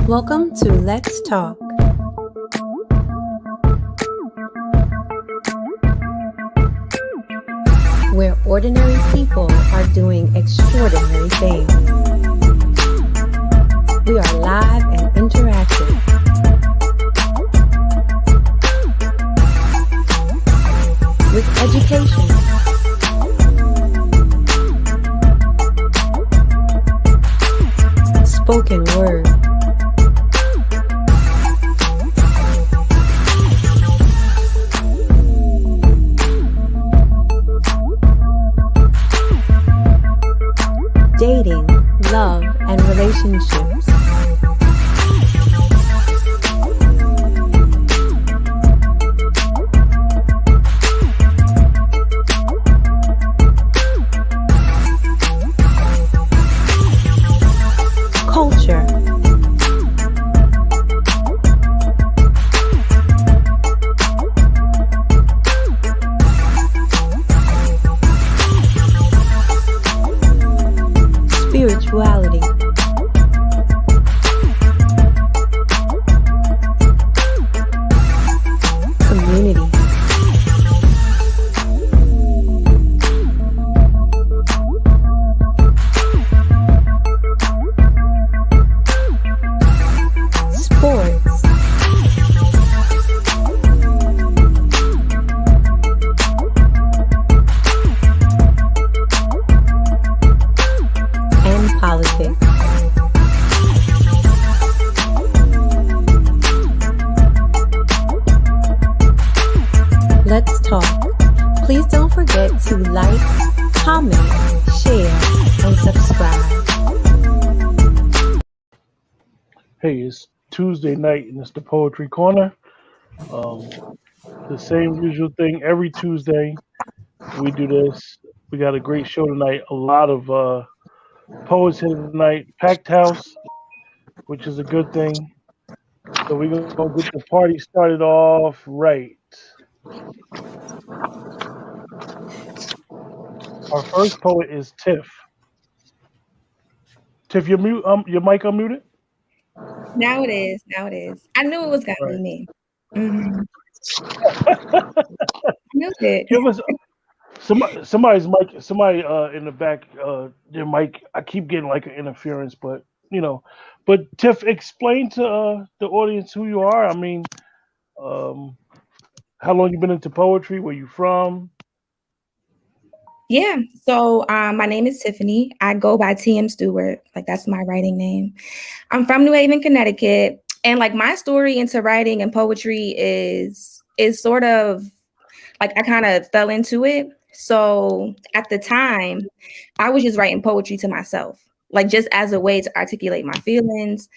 Welcome to Let's Talk. Where ordinary people are doing extraordinary things. We are live and interactive. With education, spoken word, dating, love, and relationships. Culture. Spirituality. Community. Sports. And politics. Let's talk. Please don't forget to like, comment, share, and subscribe. Hey, it's Tuesday night and it's the Poetry Corner. The same usual thing every Tuesday. We do this. We got a great show tonight. A lot of poets here tonight. Packed house, which is a good thing. So we're going to get the party started off right. Our first poet is Tiff. Tiff, your mic unmuted? Now it is. I knew it was gonna be me. Mm-hmm. Knew it. Give us somebody's mic. Somebody in the back, their mic. I keep getting like an interference, but But Tiff, explain to the audience who you are. I mean, how long you been into poetry? Where you from? Yeah. So my name is Tiffany. I go by TM Stewart. Like that's my writing name. I'm from New Haven, Connecticut. And like my story into writing and poetry is sort of like I kind of fell into it. So at the time, I was just writing poetry to myself, like just as a way to articulate my feelings.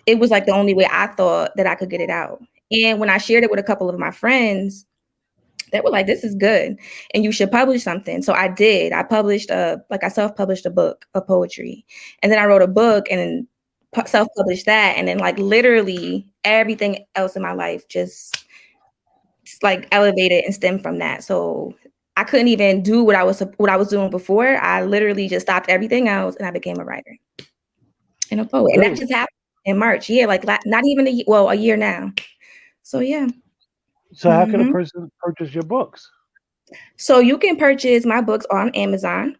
It was like the only way I thought that I could get it out. And when I shared it with a couple of my friends, they were like, this is good and you should publish something. So I did. I published I self-published a book of poetry. And then I wrote a book and self-published that. And then like literally everything else in my life just like elevated and stemmed from that. So I couldn't even do what I was doing before. I literally just stopped everything else and I became a writer and a poet. And that just happened in March. Yeah, like not even a year now. So yeah. So how can a person purchase your books? So you can purchase my books on Amazon.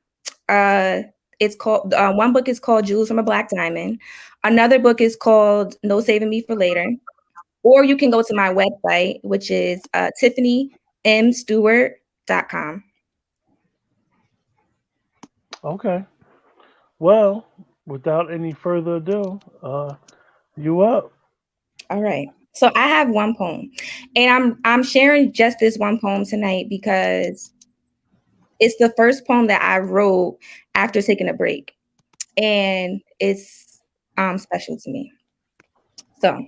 It's called one book is called Jewels from a Black Diamond. Another book is called No Saving Me for Later. Or you can go to my website, which is TiffanyMStewart.com. Okay. Well, without any further ado, you up. All right. So I have one poem, and I'm sharing just this one poem tonight because it's the first poem that I wrote after taking a break, and it's special to me. So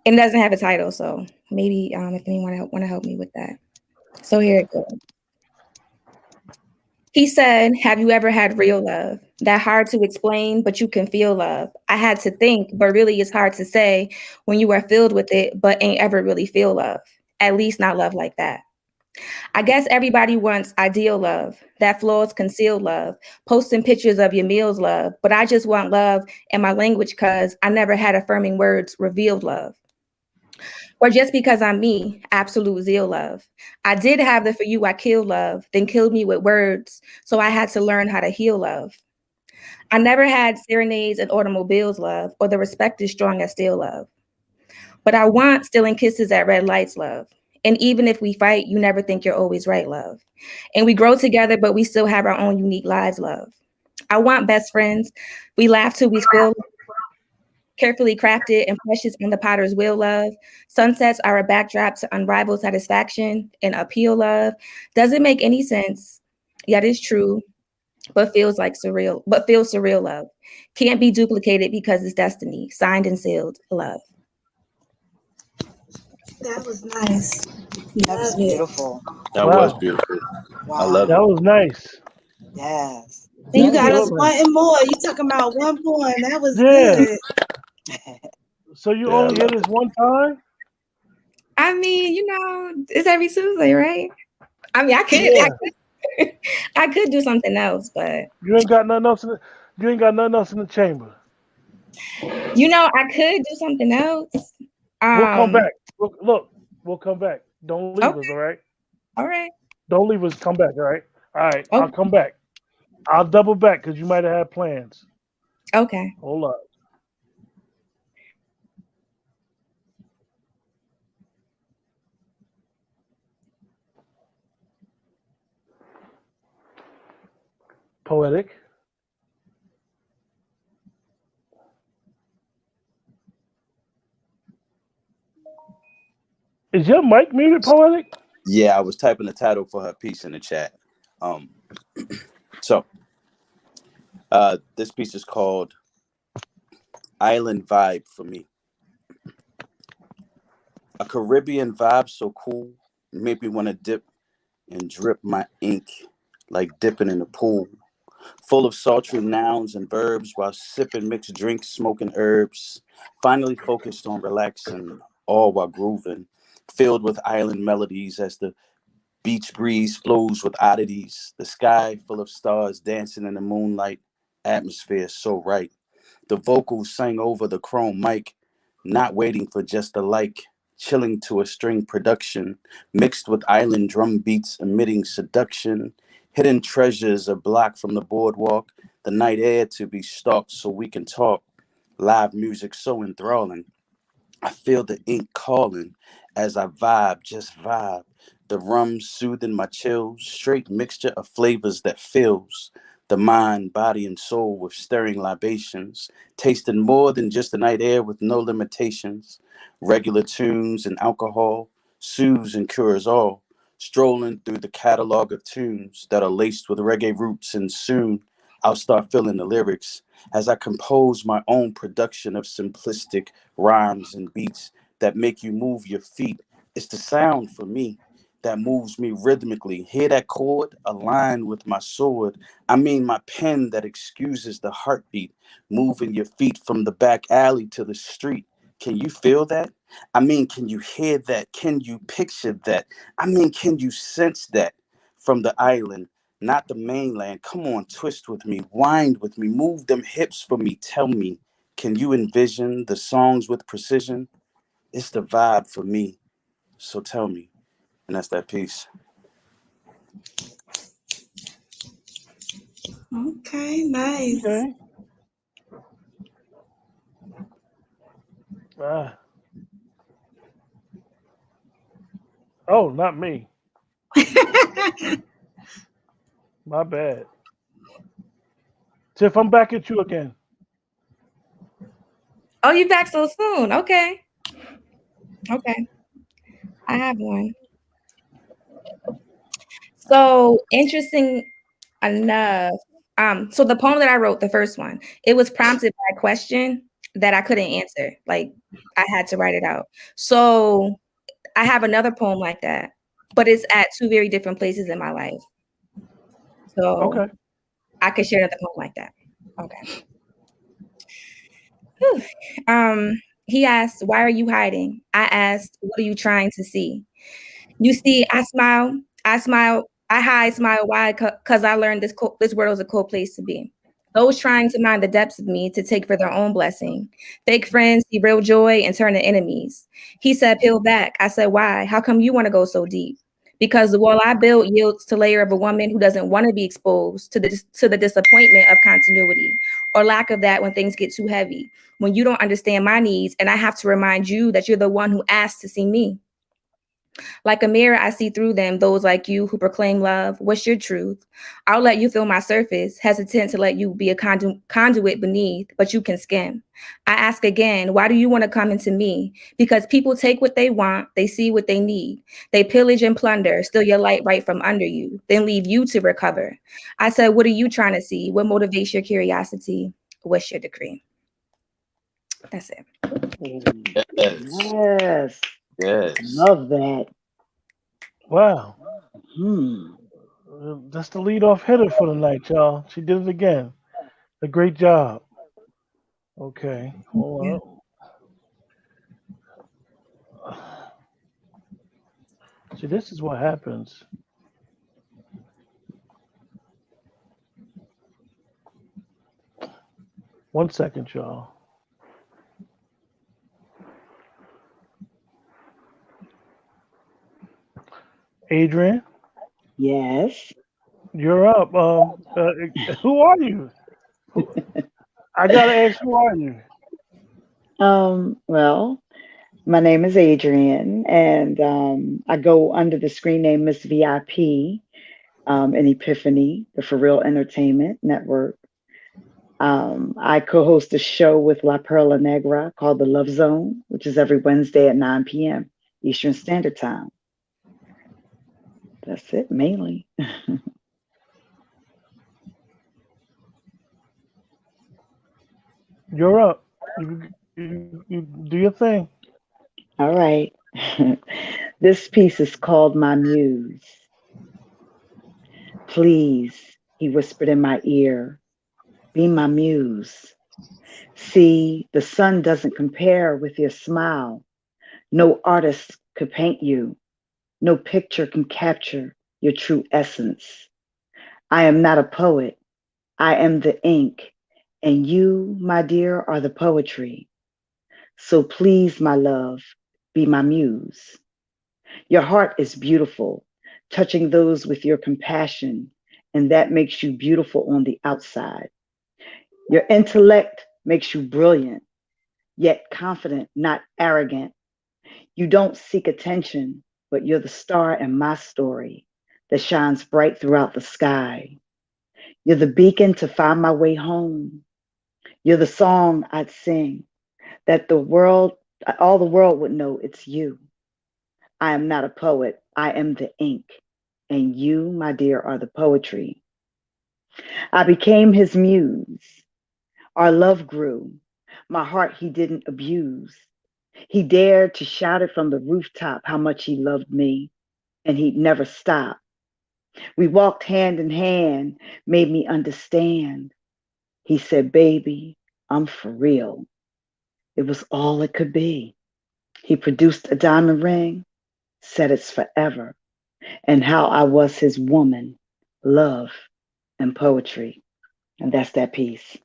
it doesn't have a title, so maybe if anyone want to help me with that. So here it goes. He said, have you ever had real love? That hard to explain, but you can feel love. I had to think, but really it's hard to say when you are filled with it, but ain't ever really feel love. At least not love like that. I guess everybody wants ideal love, that flaws concealed love, posting pictures of your meals love, but I just want love in my language because I never had affirming words revealed love. Or just because I'm me, absolute zeal love. I did have the for you I killed love, then killed me with words, so I had to learn how to heal love. I never had serenades and automobiles love, or the respect is strong as steel love. But I want stealing kisses at red lights love. And even if we fight, you never think you're always right, love. And we grow together, but we still have our own unique lives, love. I want best friends. We laugh till we squill, carefully crafted and precious on the potter's wheel, love. Sunsets are a backdrop to unrivaled satisfaction and appeal, love. Doesn't make any sense, yet it's true, but feels surreal, love. Can't be duplicated because it's destiny, signed and sealed, love. That was nice. That was beautiful. That was Wow. beautiful. Wow. I love That it. was nice. Yes. And you That got was us real nice. wanting more. You talking about one poem. That was Yeah. good. So you Yeah, I only hear love this one time? I mean, it's every Tuesday, right? I mean, Yeah. I could do something else, but You ain't got nothing else. You ain't got nothing else in the chamber. I could do something else. We'll come back. Look, we'll come back. Don't leave Okay, us, all right? all right. Don't leave us. Come back, all right? All right, I'll Okay. come back. I'll double back because you might have had plans. Okay. Hold up. Poetic. Is your mic muted, Poetic? Yeah, I was typing the title for her piece in the chat. So this piece is called Island Vibe for Me. A Caribbean vibe so cool, make me want to dip and drip my ink like dipping in a pool. Full of sultry nouns and verbs while sipping mixed drinks, smoking herbs. Finally focused on relaxing, all while grooving. Filled with island melodies as the beach breeze flows with oddities. The sky full of stars dancing in the moonlight. Atmosphere so right. The vocals sang over the chrome mic, not waiting for just a like, chilling to a string production, mixed with island drum beats emitting seduction, hidden treasures a block from the boardwalk, the night air to be stalked so we can talk, live music so enthralling. I feel the ink calling as I vibe, just vibe. The rum soothing my chills, straight mixture of flavors that fills the mind, body, and soul with stirring libations, tasting more than just the night air with no limitations. Regular tunes and alcohol soothes and cures all. Strolling through the catalog of tunes that are laced with reggae roots, and soon I'll start feeling the lyrics as I compose my own production of simplistic rhymes and beats that make you move your feet. It's the sound for me that moves me rhythmically. Hear that chord align with my sword. I mean, my pen that excuses the heartbeat, moving your feet from the back alley to the street. Can you feel that? I mean, can you hear that? Can you picture that? I mean, can you sense that from the island? Not the mainland. Come on, twist with me, wind with me, move them hips for me. Tell me, can you envision the songs with precision? It's the vibe for me. So tell me. And that's that piece. Okay, nice. Okay. Ah. Oh, not me. My bad. Tiff, I'm back at you again. Oh, you back so soon? Okay. Okay. I have one. So interesting enough. So the poem that I wrote, the first one, it was prompted by a question that I couldn't answer. Like I had to write it out. So I have another poem like that, but it's at two very different places in my life. So Okay. I could share another poem like that. Okay. Whew. He asked, "Why are you hiding?" I asked, "What are you trying to see?" You see, I hide, smile. Why? Because I learned this world is a cool place to be. Those trying to mind the depths of me to take for their own blessing. Fake friends see real joy and turn to enemies. He said, peel back. I said, why? How come you want to go so deep? Because the wall I built yields to layer of a woman who doesn't want to be exposed to the disappointment of continuity or lack of that when things get too heavy. When you don't understand my needs and I have to remind you that you're the one who asked to see me. Like a mirror, I see through them, those like you who proclaim love. What's your truth? I'll let you feel my surface, hesitant to let you be a conduit beneath, but you can skim. I ask again, why do you want to come into me? Because people take what they want, they see what they need. They pillage and plunder, steal your light right from under you, then leave you to recover. I said, what are you trying to see? What motivates your curiosity? What's your decree? That's it. Yes. Yes. Yes. Love that. Wow. Hmm. That's the leadoff hitter for the night, y'all. She did it again. A great job. Okay. Hold up. See, this is what happens. One second, y'all. Adrian, Yes. you're up. Who are you? I gotta ask, who are you? Well, my name is Adrian, and I go under the screen name Miss VIP in Epiphany, the For Real Entertainment Network. I co-host a show with La Perla Negra called The Love Zone, which is every Wednesday at 9 p.m. Eastern Standard Time. That's it, mainly. You're up. You do your thing. All right. This piece is called My Muse. Please, he whispered in my ear, be my muse. See, the sun doesn't compare with your smile. No artist could paint you. No picture can capture your true essence. I am not a poet. I am the ink. And you, my dear, are the poetry. So please, my love, be my muse. Your heart is beautiful, touching those with your compassion, and that makes you beautiful on the outside. Your intellect makes you brilliant, yet confident, not arrogant. You don't seek attention, but you're the star in my story that shines bright throughout the sky. You're the beacon to find my way home. You're the song I'd sing that all the world would know it's you. I am not a poet. I am the ink. And you, my dear, are the poetry. I became his muse. Our love grew. My heart he didn't abuse. He dared to shout it from the rooftop how much he loved me, and he'd never stop. We walked hand in hand, made me understand. He said, baby, I'm for real. It was all it could be. He produced a diamond ring, said it's forever, and how I was his woman, love, and poetry. And that's that piece.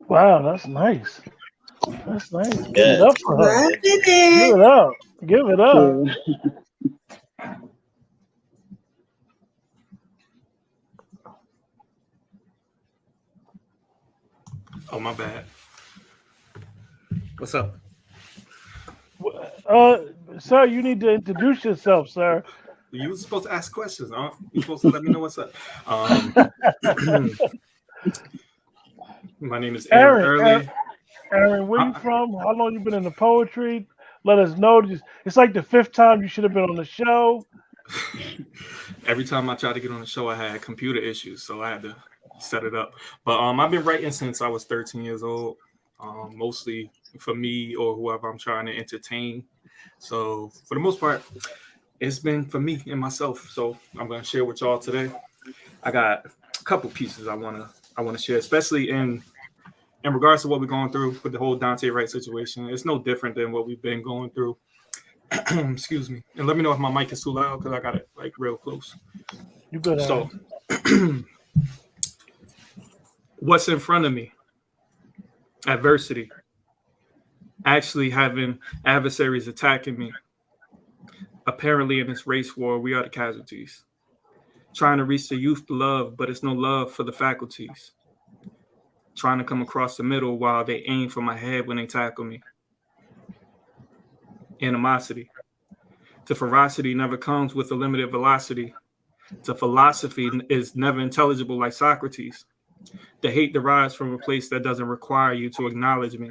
Wow, that's nice. That's nice. Give it Yes. up for her. Loving Give it. it up. Give it Thank up. you. Oh, my bad. What's up? Uh, Sir, you need to introduce yourself, sir. You were supposed to ask questions, huh? You're supposed to let me know what's up. My name is Aaron Aaron, Early. Aaron, where you Uh, from? How long you been in the poetry? Let us know. It's like the fifth time you should have been on the show. Every time I tried to get on the show, I had computer issues, so I had to set it up. But I've been writing since I was 13 years old, mostly for me or whoever I'm trying to entertain. So for the most part, it's been for me and myself. So I'm gonna share with y'all today. I got a couple pieces I wanna share, especially in in regards to what we're going through with the whole Dante Wright situation, it's no different than what we've been going through. Excuse me. And let me know if my mic is too loud because I got it like real close. You good, So, what's in front of me? Adversity. Actually having adversaries attacking me. Apparently, in this race war, we are the casualties. Trying to reach the youth love, but it's no love for the faculties. Trying to come across the middle while they aim for my head when they tackle me. Animosity. The ferocity never comes with a limited velocity. The philosophy is never intelligible like Socrates. The hate derives from a place that doesn't require you to acknowledge me.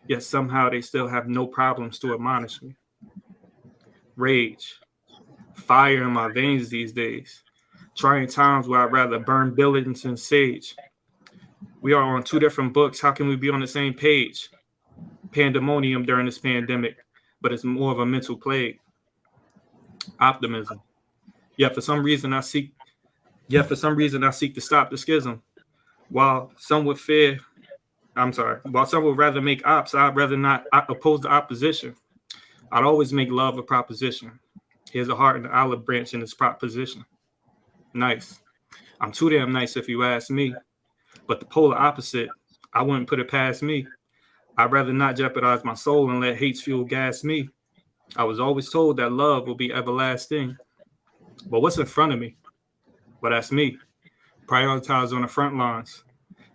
Yet somehow they still have no problems to admonish me. Rage. Fire in my veins these days. Trying times where I'd rather burn buildings than sage. We are on 2 different books. How can we be on the same page? Pandemonium during this pandemic, but it's more of a mental plague. Optimism. Yet for some reason I seek to stop the schism. While some would rather make ops, I'd rather not oppose the opposition. I'd always make love a proposition. Here's a heart and an olive branch in its proposition. Nice. I'm too damn nice if you ask me. But the polar opposite, I wouldn't put it past me. I'd rather not jeopardize my soul and let hate's fuel gas me. I was always told that love will be everlasting. But what's in front of me? Well, that's me. Prioritize on the front lines.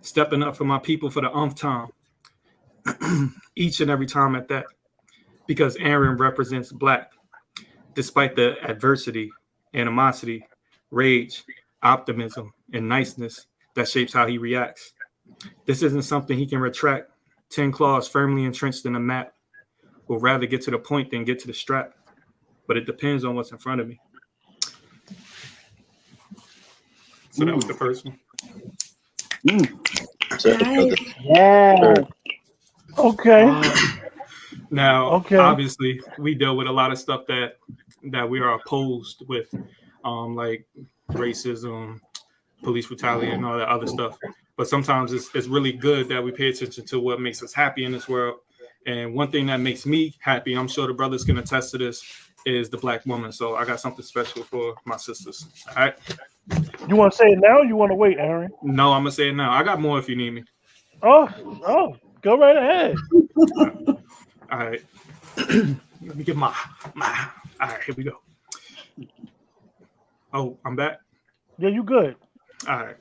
Stepping up for my people for the umpth time. Each and every time at that. Because Aaron represents Black. Despite the adversity, animosity, rage, optimism, and niceness that shapes how he reacts. This isn't something he can retract. 10 claws firmly entrenched in a map. Will rather get to the point than get to the strap. But it depends on what's in front of me. So that was the first one. Nice. Yeah. Okay. Now, Okay. obviously, we deal with a lot of stuff that we are opposed with, like racism, police brutality, and all that other stuff. But sometimes it's really good that we pay attention to what makes us happy in this world. And one thing that makes me happy, I'm sure the brothers can attest to this, is the Black woman. So I got something special for my sisters. All right. You want to say it now or you want to wait, Aaron? No, I'm going to say it now. I got more if you need me. Oh, go right ahead. All right. Let me get my. All right, here we go. Oh, I'm back. Yeah, you good. All right.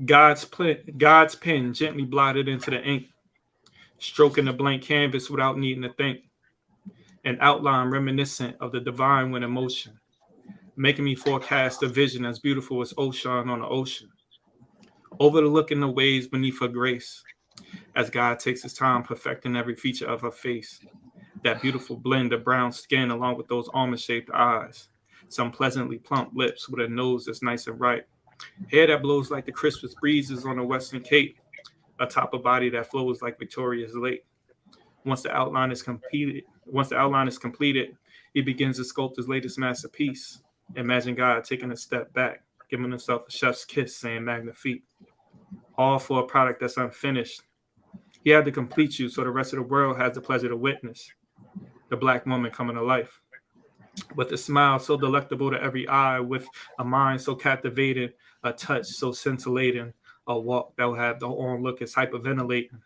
God's pen gently blotted into the ink, stroking the blank canvas without needing to think. An outline reminiscent of the divine when in motion, making me forecast a vision as beautiful as ocean on the ocean. Overlooking the waves beneath her grace, as God takes his time perfecting every feature of her face. That beautiful blend of brown skin along with those almond-shaped eyes. Some pleasantly plump lips with a nose that's nice and ripe. Hair that blows like the crispest breezes on the Western Cape. Atop a body that flows like Victoria's Lake. Once the outline is completed, he begins to sculpt his latest masterpiece. Imagine God taking a step back, giving himself a chef's kiss, saying magnifique. All for a product that's unfinished. He had to complete you so the rest of the world has the pleasure to witness the Black woman coming to life. With a smile so delectable to every eye, with a mind so captivating, a touch so scintillating, a walk that will have the onlook as hyperventilating.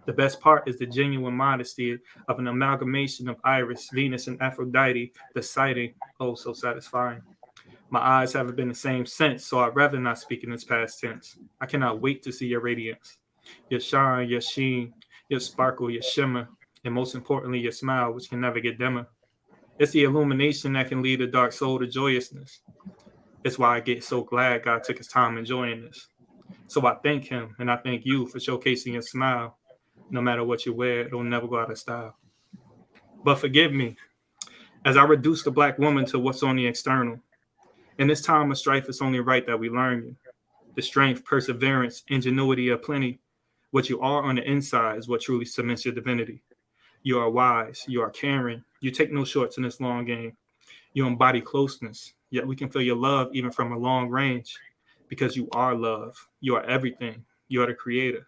The best part is the genuine modesty of an amalgamation of Iris, Venus, and Aphrodite, the sighting, oh so satisfying. My eyes haven't been the same since, so I'd rather not speak in its past tense. I cannot wait to see your radiance, your shine, your sheen, your sparkle, your shimmer, and most importantly, your smile, which can never get dimmer. It's the illumination that can lead a dark soul to joyousness. It's why I get so glad God took his time enjoying this. So I thank him, and I thank you for showcasing your smile. No matter what you wear, it'll never go out of style. But forgive me, as I reduce the Black woman to what's on the external. In this time of strife, it's only right that we learn you. The strength, perseverance, ingenuity of plenty. What you are on the inside is what truly cements your divinity. You are wise, you are caring, you take no shorts in this long game. You embody closeness, yet we can feel your love even from a long range. Because you are love, you are everything, you are the creator.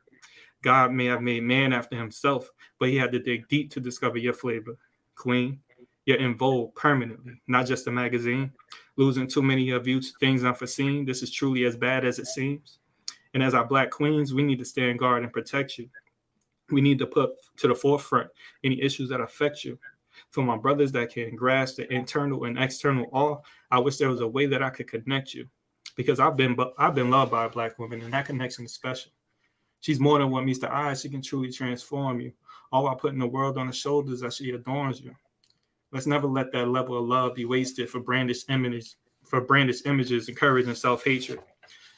God may have made man after himself, but he had to dig deep to discover your flavor. Queen, you're in vogue permanently, not just a magazine. Losing too many of you to things unforeseen. This is truly as bad as it seems. And as our Black queens, we need to stand guard and protect you. We need to put to the forefront any issues that affect you. For my brothers that can grasp the internal and external awe, I wish there was a way that I could connect you, because I've been loved by a Black woman, and that connection is special. She's more than what meets the eye. She can truly transform you, all while putting the world on her shoulders as she adorns you. Let's never let that level of love be wasted for brandished images, encouraging self-hatred.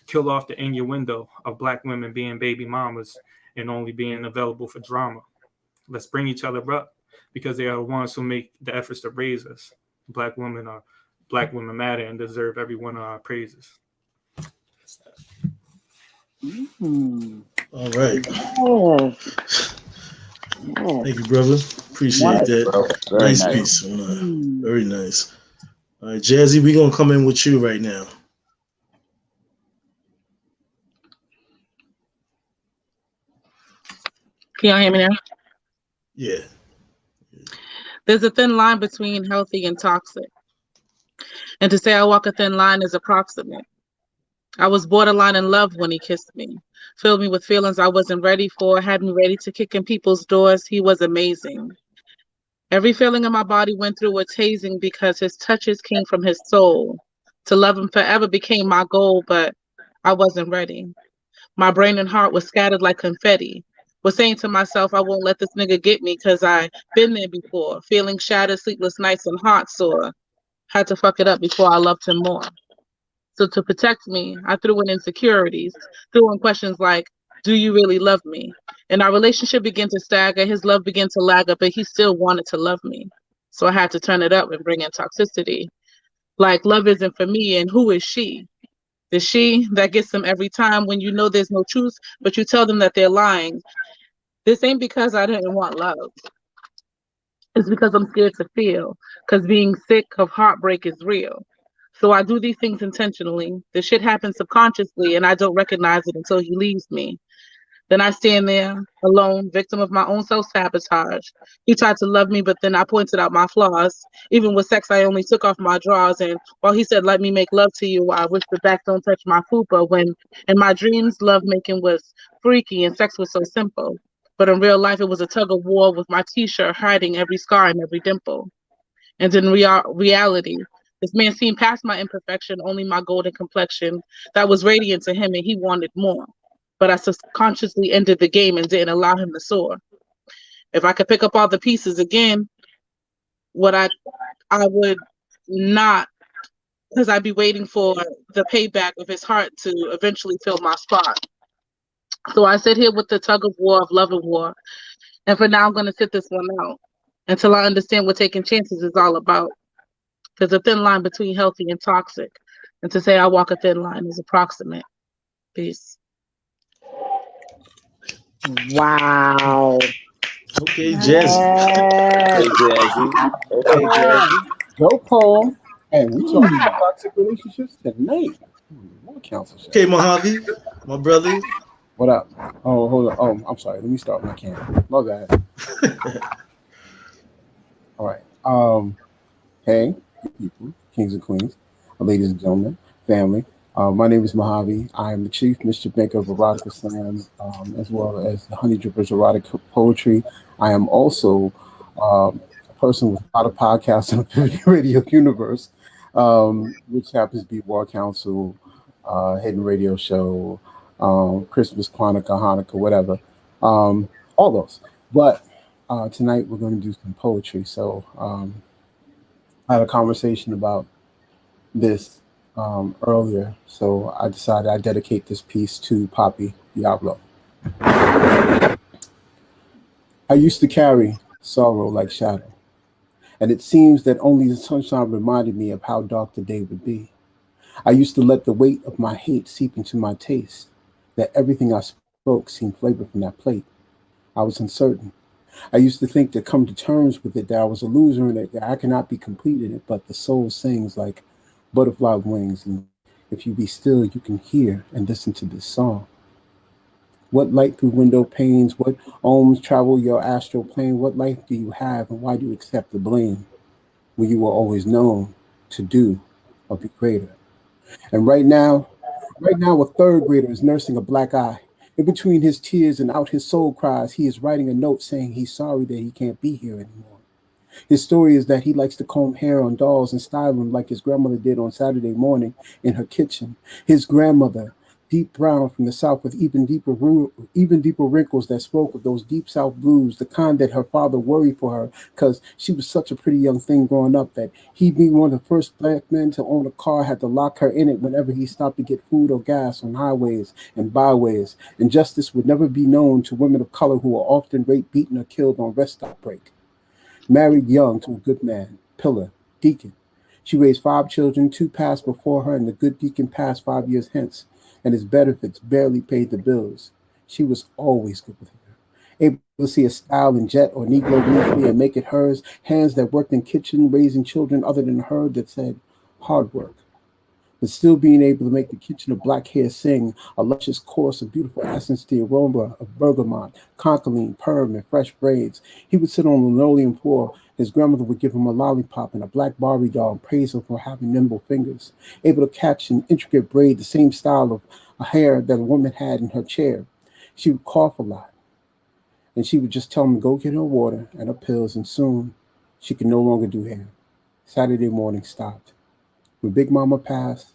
Kill off the innuendo of Black women being baby mamas and only being available for drama. Let's bring each other up, because they are the ones who make the efforts to raise us. Black women matter and deserve every one of our praises. All right. Yes. Thank you, brother. Appreciate that. Very Nice nice. piece. Very nice. All right, Jazzy, we're going to come in with you right now. Can y'all hear me now? Yeah. There's a thin line between healthy and toxic. And to say I walk a thin line is approximate. I was borderline in love when he kissed me, filled me with feelings I wasn't ready for, had me ready to kick in people's doors. He was amazing. Every feeling in my body went through a tasing because his touches came from his soul. To love him forever became my goal, but I wasn't ready. My brain and heart was scattered like confetti. Was saying to myself, I won't let this nigga get me because I've been there before, feeling shattered, sleepless nights and heart sore. Had to fuck it up before I loved him more. So to protect me, I threw in insecurities, threw in questions like, do you really love me? And our relationship began to stagger, his love began to lag up, but he still wanted to love me. So I had to turn it up and bring in toxicity. Like, love isn't for me, and who is she? The she that gets them every time when you know there's no truth, but you tell them that they're lying. This ain't because I didn't want love. It's because I'm scared to feel, because being sick of heartbreak is real. So I do these things intentionally. The shit happens subconsciously, and I don't recognize it until he leaves me. Then I stand there alone, victim of my own self-sabotage. He tried to love me, but then I pointed out my flaws. Even with sex, I only took off my drawers. And while he said, let me make love to you, I whispered back, don't touch my fupa. When in my dreams, love making was freaky and sex was so simple. But in real life, it was a tug of war with my t-shirt hiding every scar and every dimple. And in reality, this man seen past my imperfection, only my golden complexion that was radiant to him, and he wanted more. But I subconsciously ended the game and didn't allow him to soar. If I could pick up all the pieces again, what I would not, because I'd be waiting for the payback of his heart to eventually fill my spot. So I sit here with the tug of war of love and war. And for now, I'm going to sit this one out until I understand what taking chances is all about. There's a thin line between healthy and toxic. And to say I walk a thin line is approximate. Peace. Wow. Okay, Jazzy. Okay, Jazzy. Okay, Jazzy. Go, Paul. And we talking about toxic relationships tonight. What council show? Okay, Mohave, my brother. What up? Oh, hold on. Oh, I'm sorry. Let me start my camera. My bad. All right. Hey, people, kings and queens, ladies and gentlemen, family. My name is Mohave. I am the chief mischief maker of Erotica Slam, as well as the Honey Drippers Erotic Poetry. I am also a person with a lot of podcasts in the radio universe, which happens to be War Council, Hidden Radio Show, Christmas Quantica, Hanukkah, whatever, all those. But tonight we're going to do some poetry. So I had a conversation about this earlier, so I decided I'd dedicate this piece to Poppy Diablo. I used to carry sorrow like shadow, and it seems that only the sunshine reminded me of how dark the day would be. I used to let the weight of my hate seep into my taste, that everything I spoke seemed flavored from that plate. I was uncertain. I used to think to come to terms with it, that I was a loser and that I cannot be complete in it, but the soul sings like butterfly wings, and if you be still, you can hear and listen to this song. What light through window panes? What ohms travel your astral plane? What life do you have, and why do you accept the blame when you were always known to do or be greater? And right now, a third grader is nursing a black eye. In between his tears and out his soul cries, he is writing a note saying he's sorry that he can't be here anymore. His story is that he likes to comb hair on dolls and style them like his grandmother did on Saturday morning in her kitchen. His grandmother, deep brown from the south with even deeper wrinkles that spoke of those deep south blues, the kind that her father worried for her because she was such a pretty young thing growing up that he, being one of the first black men to own a car, had to lock her in it whenever he stopped to get food or gas on highways and byways. And justice would never be known to women of color who were often raped, beaten, or killed on rest stop break. Married young to a good man, pillar, deacon. She raised 5 children, 2 passed before her, and the good deacon passed 5 years hence, and his benefits barely paid the bills. She was always good with her, able to see a style in jet or Negro briefly and make it hers, hands that worked in kitchen raising children other than her that said hard work, but still being able to make the kitchen of black hair sing a luscious chorus of beautiful essence, the aroma of bergamot, concholine, perm, and fresh braids. He would sit on a linoleum floor. His grandmother would give him a lollipop and a black Barbie doll and praise him for having nimble fingers, able to catch in intricate braid the same style of a hair that a woman had in her chair. She would cough a lot, and she would just tell him to go get her water and her pills, and soon she could no longer do hair. Saturday morning stopped. When Big Mama passed,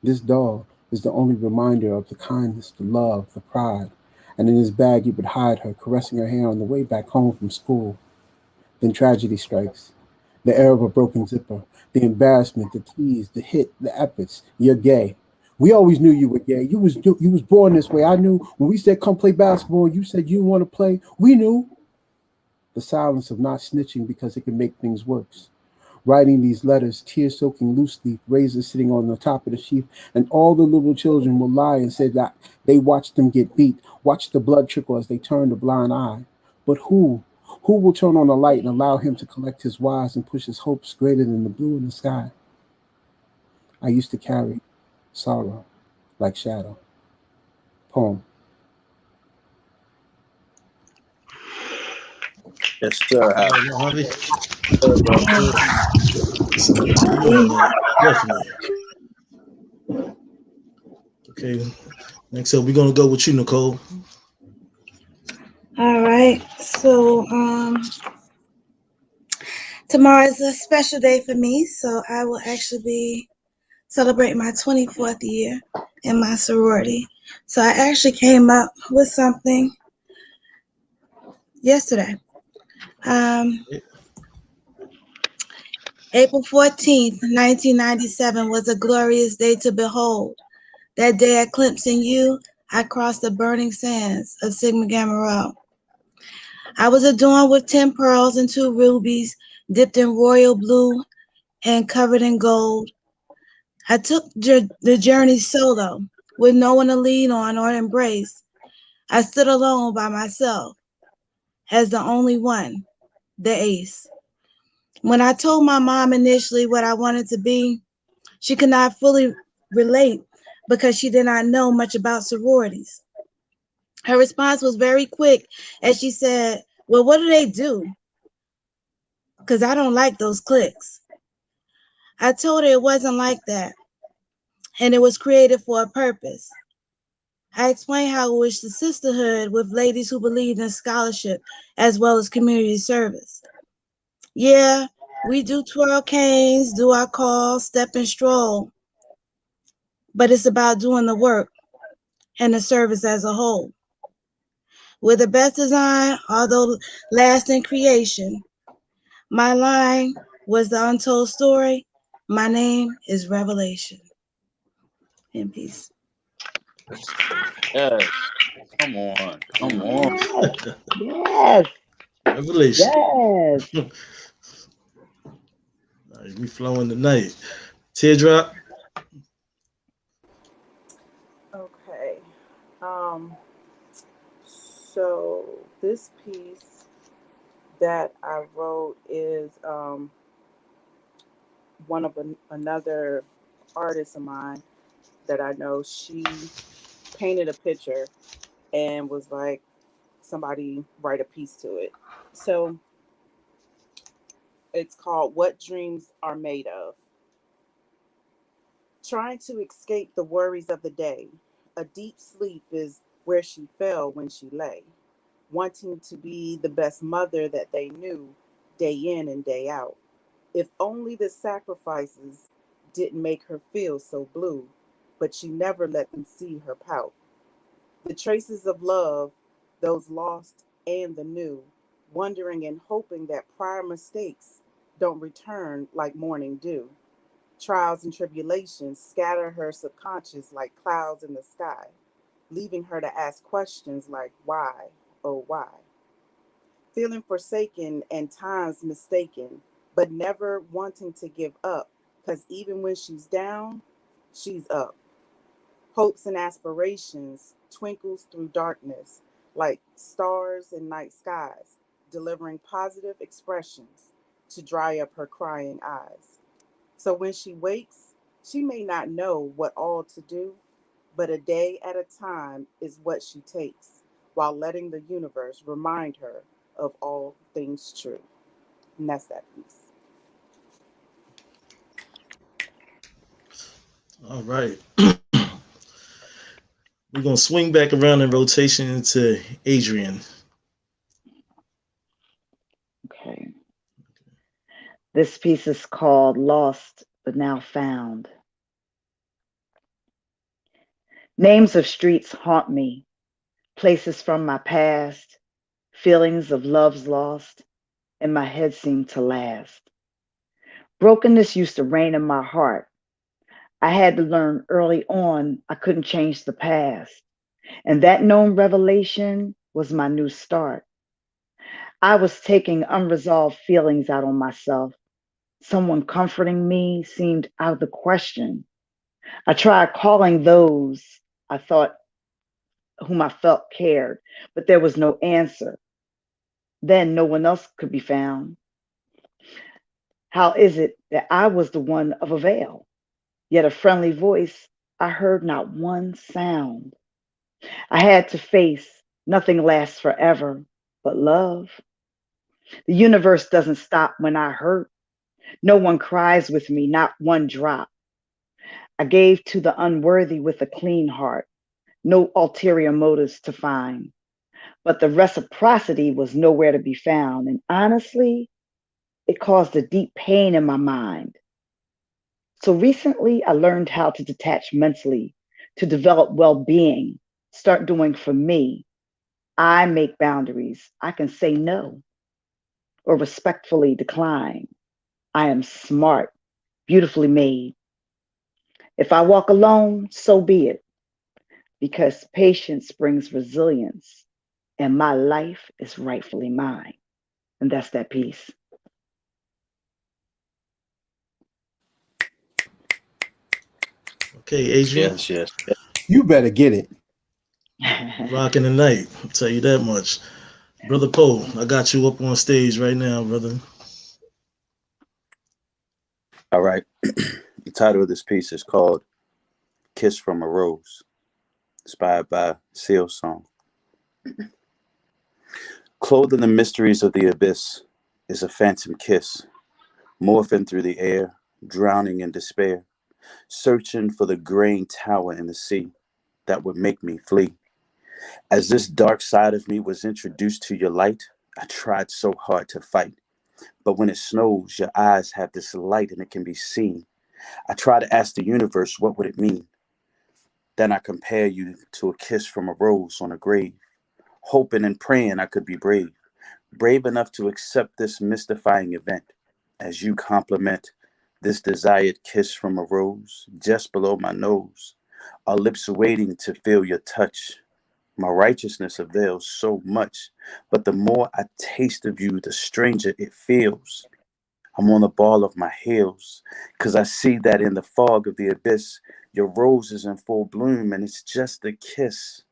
this doll is the only reminder of the kindness, the love, the pride. And in his bag, he would hide her, caressing her hair on the way back home from school. Then tragedy strikes. The air of a broken zipper, the embarrassment, the tease, the hit, the efforts. You're gay. We always knew you were gay. You was born this way. I knew when we said come play basketball, you said you want to play. We knew the silence of not snitching because it can make things worse. Writing these letters, tear soaking loose leaf, razor sitting on the top of the sheaf, and all the little children will lie and say that they watched them get beat, watched the blood trickle as they turned a blind eye. But who? Who will turn on the light and allow him to collect his wise and push his hopes greater than the blue in the sky? I used to carry sorrow like shadow. Poem. Yes, sir. All right, Mojave. Good, bro. Salute to you on that. Definitely. Okay. Next up, we're gonna go with you, Nicole. All right. So tomorrow is a special day for me. So I will actually be celebrating my 24th year in my sorority. So I actually came up with something yesterday. Um, April 14th, 1997 was a glorious day to behold. That day eclipsing you, I crossed the burning sands of Sigma Gamma Rho. I was adorned with 10 pearls and 2 rubies, dipped in royal blue and covered in gold. I took the journey solo, with no one to lean on or embrace. I stood alone by myself, as the only one, the ace. When I told my mom initially what I wanted to be, she could not fully relate because she did not know much about sororities. Her response was very quick as she said, "Well, what do they do? Because I don't like those cliques." I told her it wasn't like that, and it was created for a purpose. I explained how it was the sisterhood with ladies who believed in scholarship as well as community service. Yeah, we do twirl canes, do our calls, step and stroll, but it's about doing the work and the service as a whole. With the best design, although last in creation, my line was the untold story. My name is Revelation. In peace. Yes. Come on. Come on. Yes. Yes. Revelation. Yes. All right, we flowing tonight. Teardrop. Okay. Um, so this piece that I wrote is one of another artist of mine that I know. She painted a picture and was like, somebody write a piece to it. So it's called What Dreams Are Made Of. Trying to escape the worries of the day, a deep sleep is where she fell when she lay, wanting to be the best mother that they knew day in and day out. If only the sacrifices didn't make her feel so blue, but she never let them see her pout. The traces of love, those lost and the new, wondering and hoping that prior mistakes don't return like morning dew. Trials and tribulations scatter her subconscious like clouds in the sky, leaving her to ask questions like why, oh why. Feeling forsaken and times mistaken, but never wanting to give up, because even when she's down, she's up. Hopes and aspirations twinkles through darkness like stars in night skies, delivering positive expressions to dry up her crying eyes. So when she wakes, she may not know what all to do, but a day at a time is what she takes, while letting the universe remind her of all things true. And that's that piece. All right. We're gonna swing back around in rotation into Adrian. Okay. This piece is called Lost but Now Found. Names of streets haunt me, places from my past, feelings of loves lost, and my head seem to last. Brokenness used to reign in my heart. I had to learn early on I couldn't change the past. And that known revelation was my new start. I was taking unresolved feelings out on myself. Someone comforting me seemed out of the question. I tried calling those I thought whom I felt cared, but there was no answer. Then no one else could be found. How is it that I was the one of avail? Yet a friendly voice, I heard not one sound. I had to face nothing lasts forever but love. The universe doesn't stop when I hurt. No one cries with me, not one drop. I gave to the unworthy with a clean heart, no ulterior motives to find. But the reciprocity was nowhere to be found. And honestly, it caused a deep pain in my mind. So recently, I learned how to detach mentally, to develop well being, start doing for me. I make boundaries. I can say no or respectfully decline. I am smart, beautifully made. If I walk alone, so be it, because patience brings resilience and my life is rightfully mine. And that's that piece. Okay, Adrian. Yes, yes. You better get it. Rocking the night. I'll tell you that much. Brother Poe, I got you up on stage right now, brother. All right. The title of this piece is called Kiss from a Rose, inspired by Seal Song. Clothed in the mysteries of the abyss is a phantom kiss, morphing through the air, drowning in despair, searching for the graying tower in the sea that would make me flee. As this dark side of me was introduced to your light, I tried so hard to fight. But when it snows, your eyes have this light and it can be seen. I try to ask the universe, what would it mean? Then I compare you to a kiss from a rose on a grave, hoping and praying I could be brave, brave enough to accept this mystifying event as you compliment this desired kiss from a rose just below my nose. Our lips are waiting to feel your touch. My righteousness avails so much, but the more I taste of you, the stranger it feels. I'm on the ball of my heels, 'cause I see that in the fog of the abyss, your rose is in full bloom, and it's just a kiss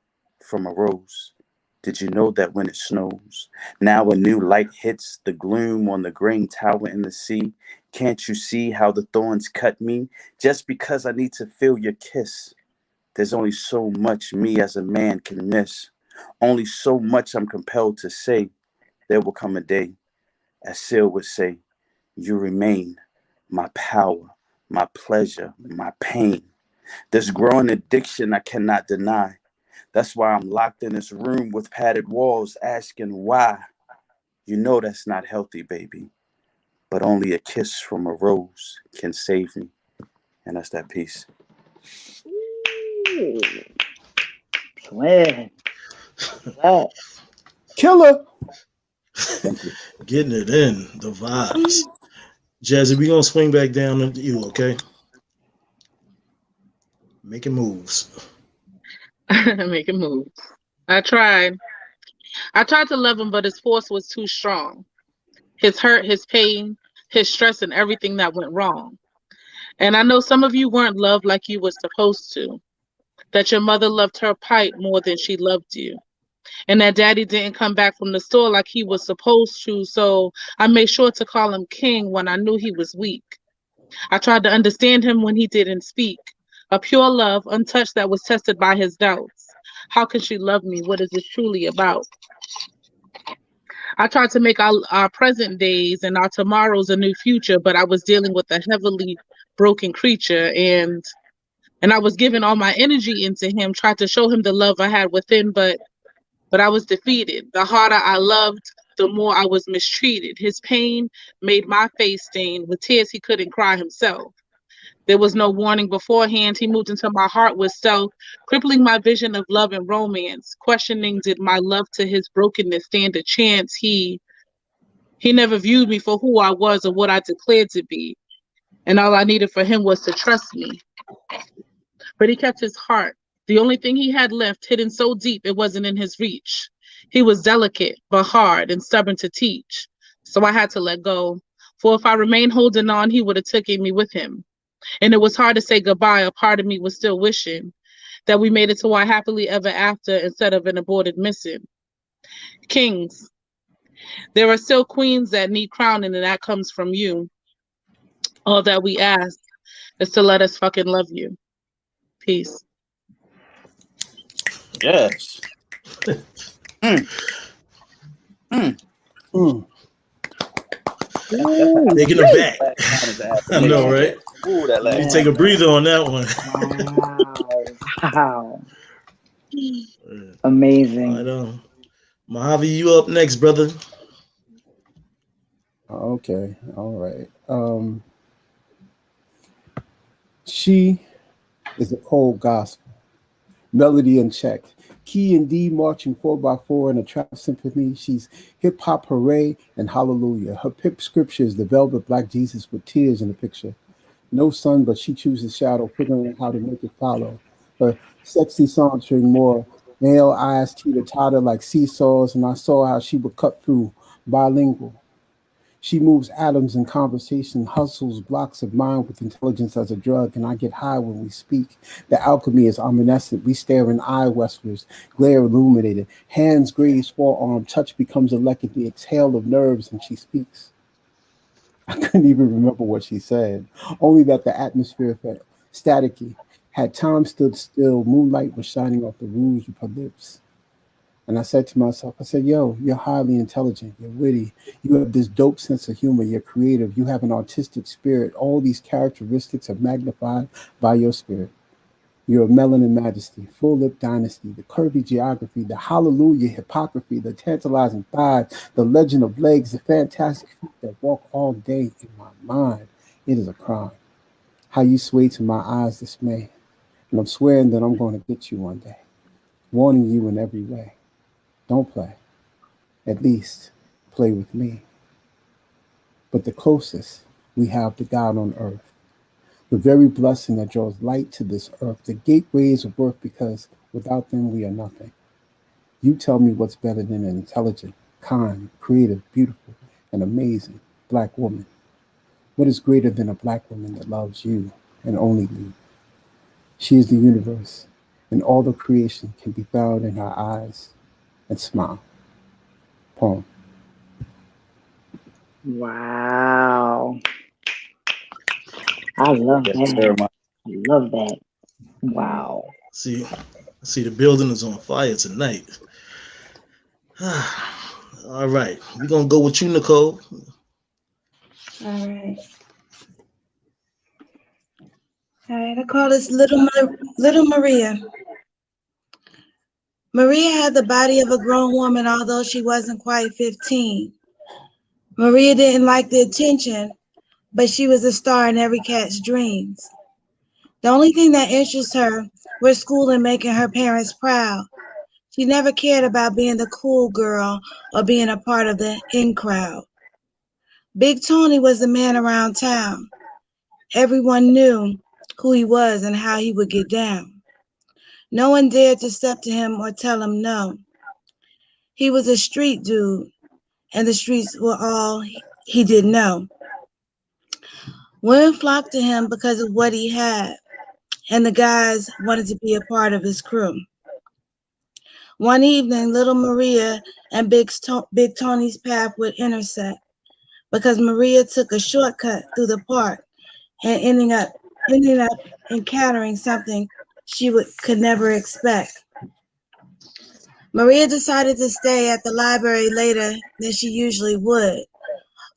from a rose. Did you know that when it snows, now a new light hits the gloom on the graying tower in the sea? Can't you see how the thorns cut me just because I need to feel your kiss? There's only so much me as a man can miss. Only so much I'm compelled to say. There will come a day, as Seal would say, you remain my power, my pleasure, my pain. This growing addiction I cannot deny. That's why I'm locked in this room with padded walls asking why. You know that's not healthy, baby. But only a kiss from a rose can save me. And that's that piece. Ooh, twin. That. Killer. Getting it in, the vibes. Jazzy, we gonna swing back down to you, okay? Making moves. Making moves. I tried. I tried to love him, but his force was too strong. His hurt, his pain, his stress, and everything that went wrong. And I know some of you weren't loved like you were supposed to. That your mother loved her pipe more than she loved you. And that daddy didn't come back from the store like he was supposed to, so I made sure to call him king when I knew he was weak. I tried to understand him when he didn't speak. A pure love, untouched, that was tested by his doubts. How can she love me? What is this truly about? I tried to make our present days and our tomorrows a new future, but I was dealing with a heavily broken creature, and I was giving all my energy into him, tried to show him the love I had within, but I was defeated. The harder I loved, the more I was mistreated. His pain made my face stain with tears he couldn't cry himself. There was no warning beforehand. He moved into my heart with stealth, crippling my vision of love and romance, questioning did my love to his brokenness stand a chance. He never viewed me for who I was or what I declared to be. And all I needed for him was to trust me. But he kept his heart. The only thing he had left, hidden so deep it wasn't in his reach. He was delicate, but hard and stubborn to teach. So I had to let go. For if I remained holding on, he would have taken me with him. And it was hard to say goodbye. A part of me was still wishing that we made it to our happily ever after instead of an aborted mission. Kings, there are still queens that need crowning, and that comes from you. All that we ask is to let us fucking love you. Peace. Yes. Taking it back. I know, right? Ooh, that last You take a breather on that one. Wow. Amazing. Right on. Mohave, you up next, brother. Okay, all right. She is a cold gospel, melody unchecked, key and D marching 4x4 in a trap symphony. She's hip hop hooray and hallelujah. Her pip scripture is the velvet black Jesus with tears in the picture. No sun, but she chooses shadow, figuring out how to make it follow. Her sexy sauntering more male eyes teeter-totter like seesaws, and I saw how she would cut through bilingual. She moves atoms in conversation, hustles blocks of mind with intelligence as a drug, and I get high when we speak. The alchemy is omniscient. We stare in eye westwards, glare illuminated. Hands graze forearm, touch becomes electric, the exhale of nerves, and she speaks. I couldn't even remember what she said, only that the atmosphere felt staticky. Had time stood still, moonlight was shining off the rouge of her lips. And I said to myself, I said, yo, you're highly intelligent, you're witty, you have this dope sense of humor, you're creative, you have an artistic spirit. All these characteristics are magnified by your spirit. You're a melanin majesty, full lip dynasty, the curvy geography, the hallelujah hypocrisy, the tantalizing thighs, the legend of legs, the fantastic feet that walk all day in my mind. It is a crime. How you sway to my eyes dismay. And I'm swearing that I'm going to get you one day, warning you in every way. Don't play. At least play with me. But the closest we have to God on earth, the very blessing that draws light to this earth, the gateways of worth, because without them we are nothing. You tell me what's better than an intelligent, kind, creative, beautiful, and amazing black woman. What is greater than a black woman that loves you and only you? She is the universe, and all the creation can be found in her eyes and smile. Poem. Wow. I love that. I love that. Wow. See the building is on fire tonight. All right, we're gonna go with you, Nicole. All right. All right, I call this Little Maria. Maria had the body of a grown woman, although she wasn't quite 15. Maria didn't like the attention, but she was a star in every cat's dreams. The only thing that interested her was school and making her parents proud. She never cared about being the cool girl or being a part of the in crowd. Big Tony was the man around town. Everyone knew who he was and how he would get down. No one dared to step to him or tell him no. He was a street dude, and the streets were all he didn't know. Women flocked to him because of what he had, and the guys wanted to be a part of his crew. One evening, little Maria and Big Tony's path would intersect because Maria took a shortcut through the park and ended up encountering something she could never expect. Maria decided to stay at the library later than she usually would.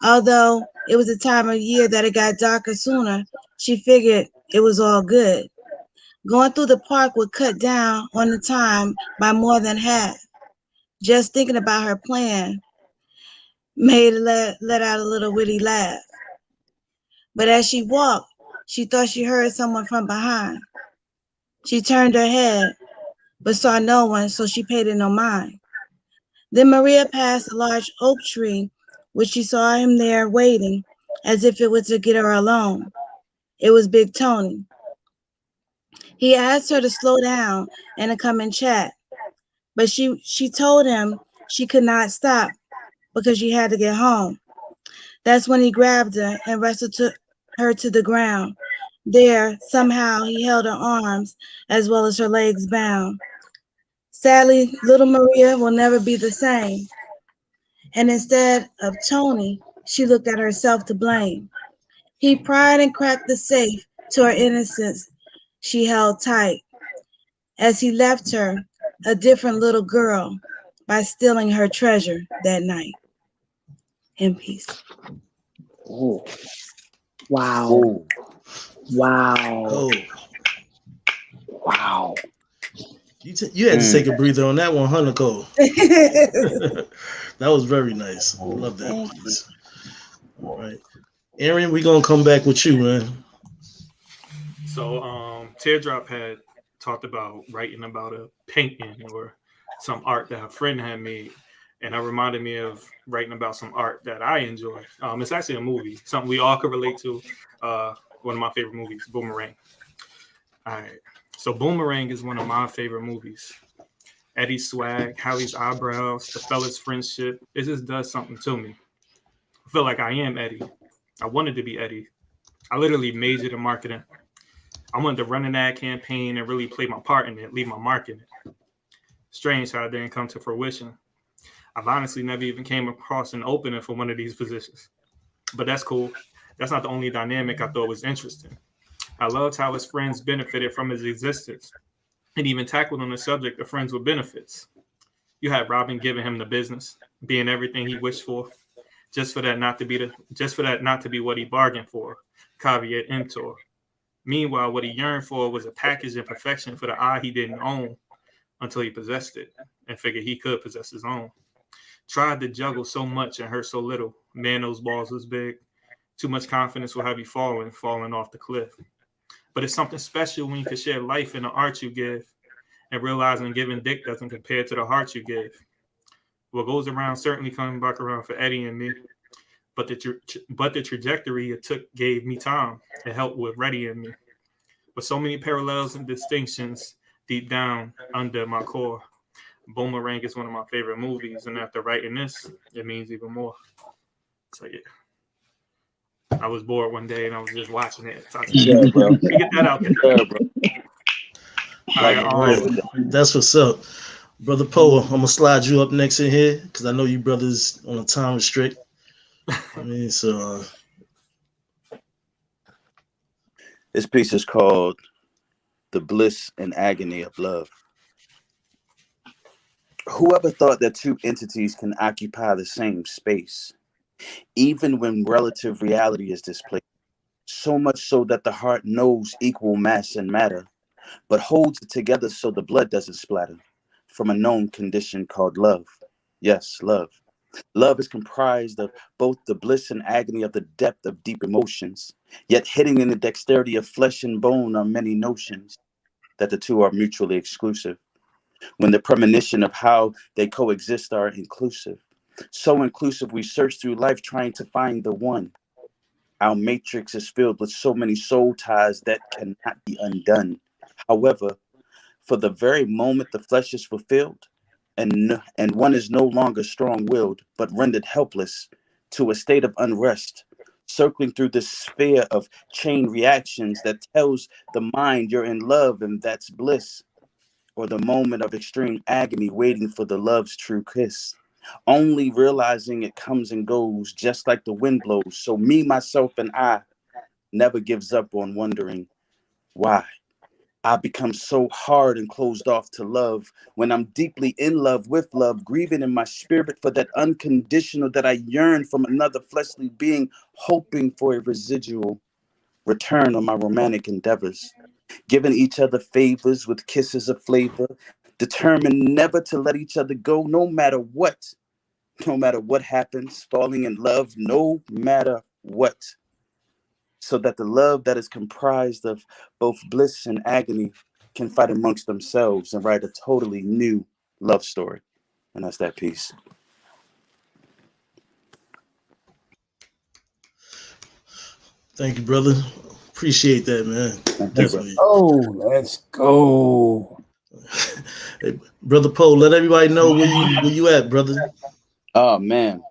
Although it was a time of year that it got darker sooner, she figured it was all good. Going through the park would cut down on the time by more than half. Just thinking about her plan made her let out a little witty laugh. But as she walked, she thought she heard someone from behind. She turned her head, but saw no one, so she paid it no mind. Then Maria passed a large oak tree, which she saw him there waiting, as if it was to get her alone. It was Big Tony. He asked her to slow down and to come and chat, but she told him she could not stop because she had to get home. That's when he grabbed her and wrestled her to the ground. There, somehow, he held her arms as well as her legs bound. Sadly, little Maria will never be the same. And instead of Tony, she looked at herself to blame. He pried and cracked the safe to her innocence she held tight as he left her, a different little girl, by stealing her treasure that night. In peace. Oh, wow. Ooh. Wow. Oh, Wow. you had to take a breather on that one, huh, Nicole? That was very nice. I love that Thank piece. All right, Aaron, we gonna come back with you, man. So Teardrop had talked about writing about a painting or some art that a friend had made. And that reminded me of writing about some art that I enjoy. It's actually a movie, something we all could relate to. One of my favorite movies, Boomerang. All right. So Boomerang is one of my favorite movies. Eddie's swag, Hallie's eyebrows, the fella's friendship. It just does something to me. I feel like I am Eddie. I wanted to be Eddie. I literally majored in marketing. I wanted to run an ad campaign and really play my part in it, leave my mark in it. Strange how it didn't come to fruition. I've honestly never even came across an opening for one of these positions. But that's cool. That's not the only dynamic I thought was interesting. I loved how his friends benefited from his existence and even tackled on the subject of friends with benefits. You had Robin giving him the business, being everything he wished for, just for that not to be what he bargained for. Caveat emptor. Meanwhile, what he yearned for was a package and perfection for the eye he didn't own until he possessed it and figured he could possess his own. Tried to juggle so much and hurt so little. Man, those balls was big. Too much confidence will have you falling off the cliff. But it's something special when you can share life in the art you give and realizing giving dick doesn't compare to the heart you give. What goes around certainly coming back around for Eddie and me. But the trajectory it took gave me time. It helped with readying me. With so many parallels and distinctions deep down under my core, Boomerang is one of my favorite movies. And after writing this, it means even more. So yeah. I was bored one day and I was just watching it. So Yeah, bro. get that out there. Yeah, bro. All right, That's what's up. Brother Poe, I'm gonna slide you up next in here because I know you brothers on a time restrict. I mean, so This piece is called The Bliss and Agony of Love. Whoever thought that two entities can occupy the same space, even when relative reality is displaced? So much so that the heart knows equal mass and matter, but holds it together so the blood doesn't splatter from a known condition called love. Yes, love. Love is comprised of both the bliss and agony of the depth of deep emotions, yet hidden in the dexterity of flesh and bone are many notions that the two are mutually exclusive, when the premonition of how they coexist are inclusive. So inclusive, we search through life trying to find the one. Our matrix is filled with so many soul ties that cannot be undone. However, for the very moment the flesh is fulfilled, and one is no longer strong-willed, but rendered helpless to a state of unrest, circling through this sphere of chain reactions that tells the mind you're in love and that's bliss, or the moment of extreme agony waiting for the love's true kiss. Only realizing it comes and goes just like the wind blows. So me, myself, and I never gives up on wondering why. I become so hard and closed off to love when I'm deeply in love with love, grieving in my spirit for that unconditional that I yearn from another fleshly being, hoping for a residual return on my romantic endeavors, giving each other favors with kisses of flavor, determined never to let each other go no matter what happens, falling in love no matter what, so that the love that is comprised of both bliss and agony can fight amongst themselves and write a totally new love story. And that's that piece. Thank you, brother. Appreciate that, man. Thank you, Definitely. Let's go. Hey, brother Poe, let everybody know where you at, brother. Oh man.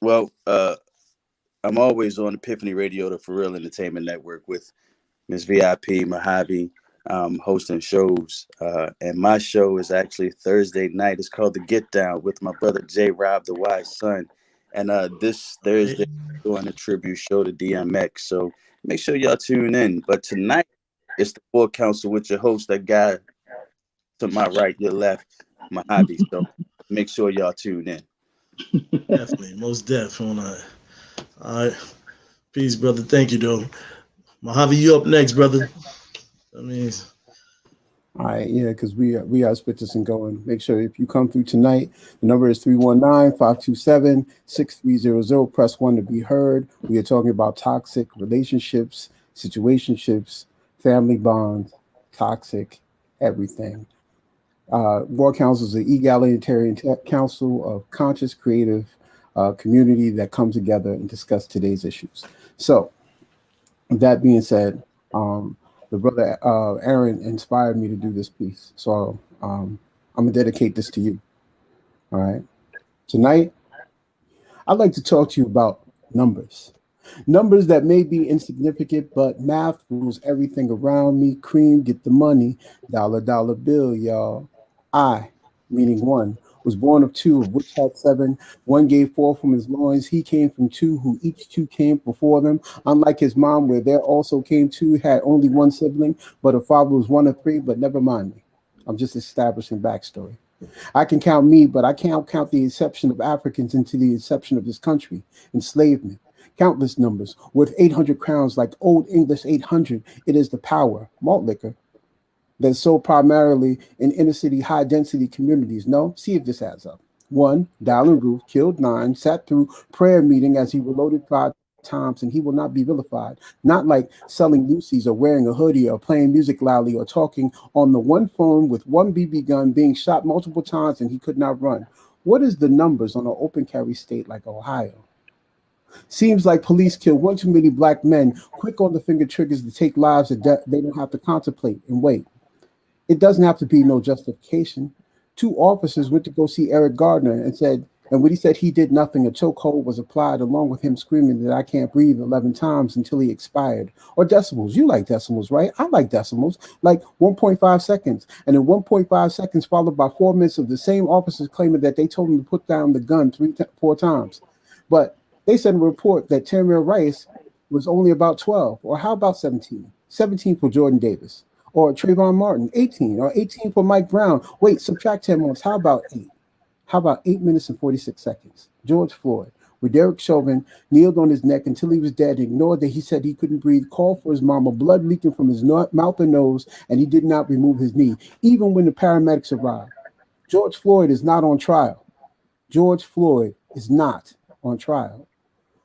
Well, I'm always on Epiphany Radio, the For Real Entertainment Network, with Miss VIP Mohave, hosting shows. And my show is actually Thursday night. It's called The Get Down with my brother J. Rob, the Wise Son. And this Thursday, we're doing a tribute show to DMX. So make sure y'all tune in. But tonight, it's the Full Council with your host, that guy to my right, your left, Mohave. So make sure y'all tune in. Definitely, most definitely. All right. Peace, brother. Thank you, though. Mojave, you up next, brother. I mean, all right, yeah, because we are split this and going. Make sure if you come through tonight, the number is 319-527-6300. Press 1 to be heard. We are talking about toxic relationships, situationships, family bonds, toxic everything. War Council is an egalitarian council of conscious, creative community that come together and discuss today's issues. So, that being said, the brother Aaron inspired me to do this piece. So I'm going to dedicate this to you. All right. Tonight, I'd like to talk to you about numbers. Numbers that may be insignificant, but math rules everything around me. Cream, get the money. Dollar, dollar bill, y'all. I, meaning one, was born of two, of which had seven. One gave forth from his loins. He came from two, who each two came before them. Unlike his mom, where there also came two, had only one sibling, but her father was one of three. But never mind me. I'm just establishing backstory. I can count me, but I can't count the inception of Africans into the inception of this country, enslavement. Countless numbers, worth 800 crowns like Old English 800. It is the power, malt liquor, that is sold primarily in inner city, high density communities. No, see if this adds up. 1, Dallin Roof killed 9, sat through prayer meeting as he reloaded 5 times, and he will not be vilified. Not like selling Lucy's or wearing a hoodie or playing music loudly or talking on the one phone with one BB gun, being shot multiple times and he could not run. What is the numbers on an open carry state like Ohio? Seems like police kill one too many black men, quick on the finger triggers to take lives that they don't have to contemplate and wait. It doesn't have to be no justification. 2 officers went to go see Eric Gardner and when he said he did nothing, a chokehold was applied along with him screaming that I can't breathe 11 times until he expired. Or decimals. You like decimals, right? I like decimals. Like 1.5 seconds. And in 1.5 seconds followed by 4 minutes of the same officers claiming that they told him to put down the gun 4 times. But they said in a report that Tamir Rice was only about 12. Or how about 17? 17 for Jordan Davis. Or Trayvon Martin, 18. Or 18 for Mike Brown. Wait, subtract 10 months. How about 8? How about 8 minutes and 46 seconds? George Floyd, where Derek Chauvin kneeled on his neck until he was dead, ignored that he said he couldn't breathe, called for his mama, blood leaking from his mouth and nose, and he did not remove his knee, even when the paramedics arrived. George Floyd is not on trial. George Floyd is not on trial.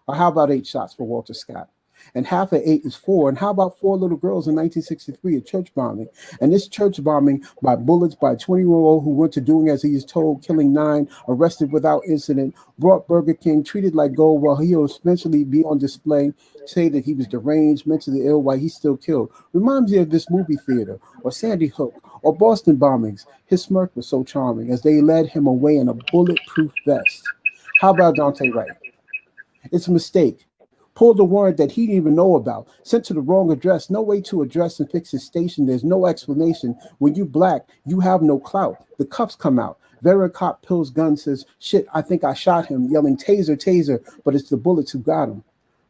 Or how about 8 shots for Walter Scott? And half of 8 is 4. And how about 4 little girls in 1963, a church bombing? And this church bombing by bullets by a 20-year-old who went to doing as he is told, killing 9, arrested without incident, brought Burger King, treated like gold while he will eventually be on display, say that he was deranged, mentally ill while he's still killed. Reminds me of this movie theater, or Sandy Hook, or Boston bombings. His smirk was so charming as they led him away in a bulletproof vest. How about Dante Wright? It's a mistake. Pulled a warrant that he didn't even know about, sent to the wrong address, no way to address and fix his station. There's no explanation. When you black, you have no clout. The cuffs come out. Vera cop pills gun, says, shit, I think I shot him, yelling taser, taser, but it's the bullets who got him.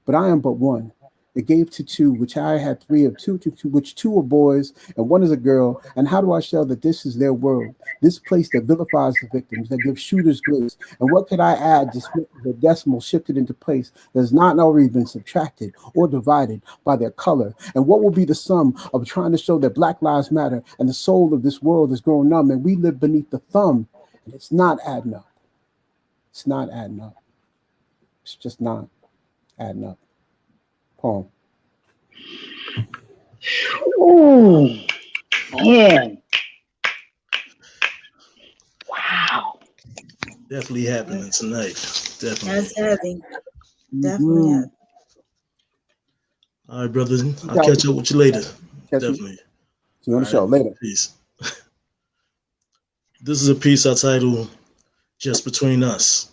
But I am but one. It gave to 2, which I had 3 of 2, which 2 are boys and 1 is a girl. And how do I show that this is their world? This place that vilifies the victims, that gives shooters grace. And what could I add to the decimal shifted into place that has not already been subtracted or divided by their color? And what will be the sum of trying to show that Black Lives Matter and the soul of this world is grown numb and we live beneath the thumb? And it's not adding up. It's not adding up. It's just not adding up. Poem. Ooh, man. Wow. Definitely happening tonight. Definitely. That's heavy. Definitely heavy. All right, brothers. I'll catch up with you later. Definitely. See you on the show later. Peace. This is a piece I titled Just Between Us.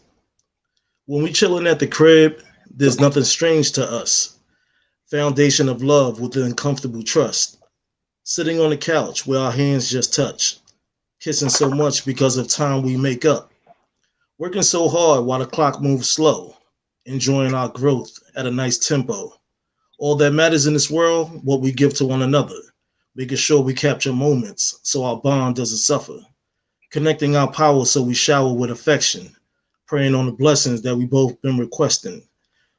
When we chilling at the crib, there's nothing strange to us. Foundation of love within comfortable trust. Sitting on the couch where our hands just touch. Kissing so much because of time we make up. Working so hard while the clock moves slow. Enjoying our growth at a nice tempo. All that matters in this world, what we give to one another. Making sure we capture moments so our bond doesn't suffer. Connecting our power so we shower with affection. Praying on the blessings that we both been requesting.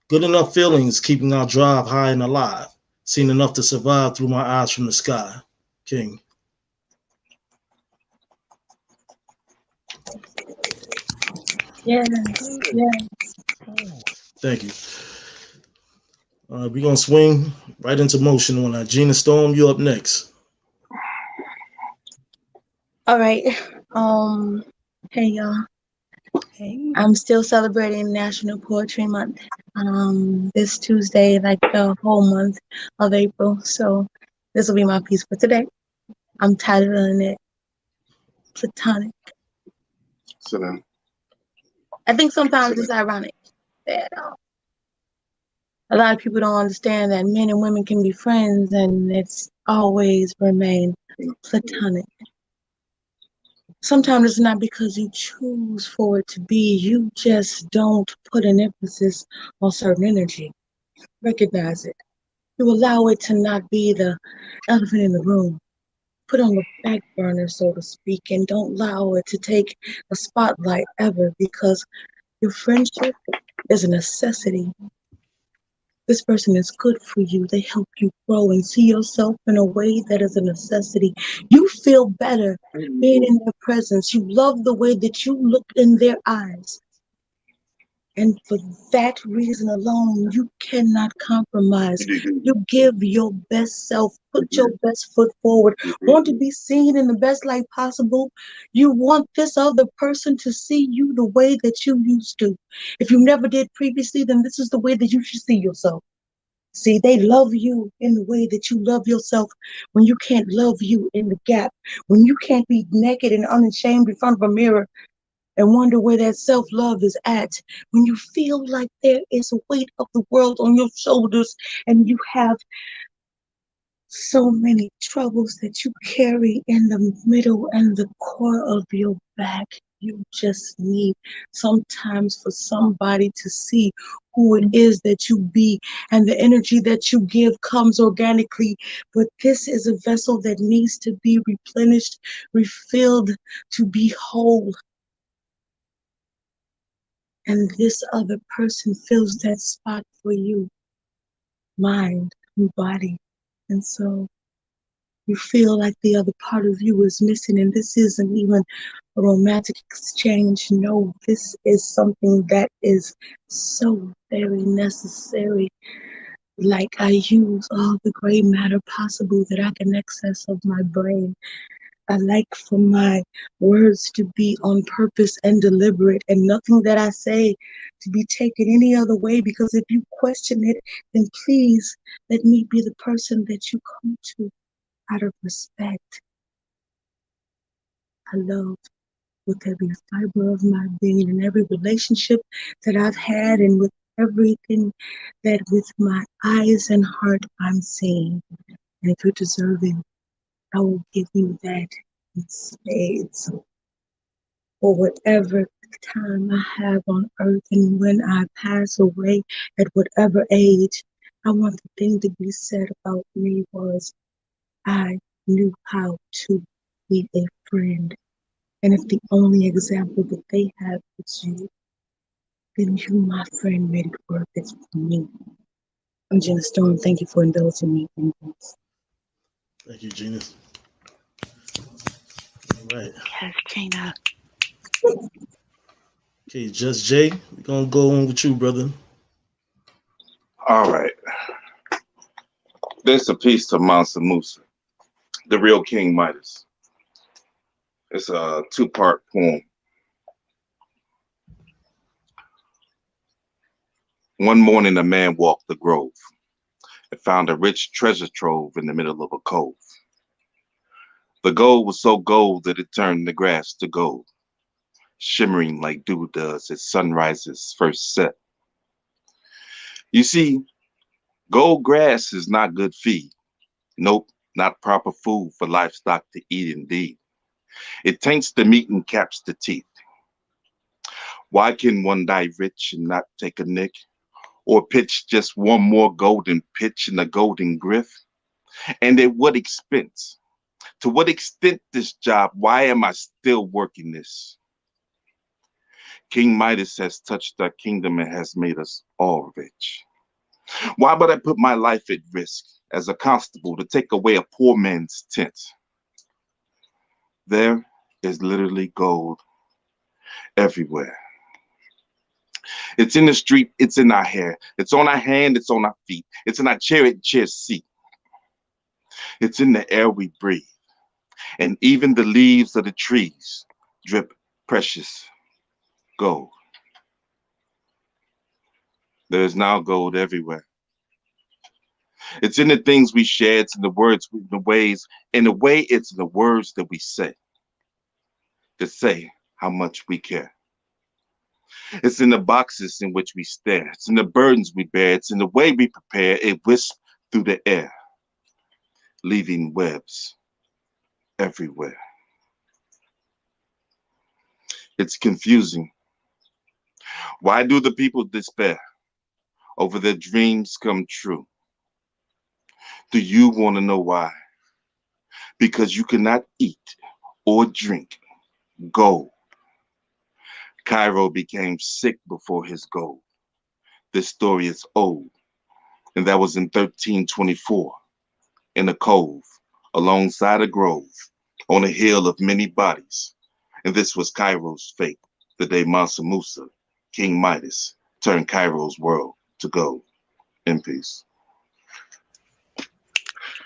Good enough feelings keeping our drive high and alive. Seen enough to survive through my eyes from the sky. King. Yes. Thank you. We're going to swing right into motion on Ourgina Storm. You up next. All right. Hey, y'all. Hey. I'm still celebrating National Poetry Month. This Tuesday, like the whole month of April. So this will be my piece for today. I'm titling it Platonic. Sit down. I think sometimes it's ironic that a lot of people don't understand that men and women can be friends and it's always remain platonic. Sometimes it's not because you choose for it to be, you just don't put an emphasis on certain energy. Recognize it. You allow it to not be the elephant in the room. Put on the back burner, so to speak, and don't allow it to take a spotlight ever, because your friendship is a necessity. This person is good for you. They help you grow and see yourself in a way that is a necessity. You feel better being in their presence. You love the way that you look in their eyes. And for that reason alone, you cannot compromise. You give your best self, put your best foot forward, want to be seen in the best light possible. You want this other person to see you the way that you used to. If you never did previously, then this is the way that you should see yourself. See, they love you in the way that you love yourself when you can't love you in the gap, when you can't be naked and unashamed in front of a mirror and wonder where that self-love is at, when you feel like there is a weight of the world on your shoulders and you have so many troubles that you carry in the middle and the core of your back. You just need sometimes for somebody to see who it is that you be, and the energy that you give comes organically. But this is a vessel that needs to be replenished, refilled, to be whole. And this other person fills that spot for you, mind and body. And so you feel like the other part of you is missing, and this isn't even a romantic exchange. No, this is something that is so very necessary. Like I use all the gray matter possible that I can access of my brain. I like for my words to be on purpose and deliberate, and nothing that I say to be taken any other way, because if you question it, then please let me be the person that you come to out of respect. I love with every fiber of my being, and every relationship that I've had, and with everything that with my eyes and heart I'm seeing. And if you're deserving, I will give you that in spades. For whatever time I have on earth, and when I pass away at whatever age, I want the thing to be said about me was, I knew how to be a friend. And if the only example that they have is you, then you, my friend, made it worth it for me. I'm Gina Storm. Thank you for indulging me in this. Thank you, Gina. All right. Yes, Gina. Okay, Just Jay, we're gonna go on with you, brother. All right. There's a piece to Mansa Musa, the real King Midas. It's a two-part poem. One morning, a man walked the grove and found a rich treasure trove in the middle of a cove. The gold was so gold that it turned the grass to gold, shimmering like dew does as sunrises first set. You see, gold grass is not good feed. Nope, not proper food for livestock to eat indeed. It taints the meat and caps the teeth. Why can one die rich and not take a nick? Or pitch just one more golden pitch in the golden griff? And at what expense? To what extent this job? Why am I still working this? King Midas has touched our kingdom and has made us all rich. Why would I put my life at risk as a constable to take away a poor man's tent? There is literally gold everywhere. It's in the street, it's in our hair, it's on our hand, it's on our feet, it's in our chair seat. It's in the air we breathe, and even the leaves of the trees drip precious gold. There is now gold everywhere. It's in the things we share, it's in the words, in the ways, in the way it's in the words that we say, to say how much we care. It's in the boxes in which we stare, it's in the burdens we bear, it's in the way we prepare, it wisps through the air, leaving webs everywhere. It's confusing. Why do the people despair over their dreams come true? Do you want to know why? Because you cannot eat or drink gold. Cairo became sick before his gold. This story is old, and that was in 1324, in a cove, alongside a grove, on a hill of many bodies. And this was Cairo's fate, the day Mansa Musa, King Midas, turned Cairo's world to gold. In peace.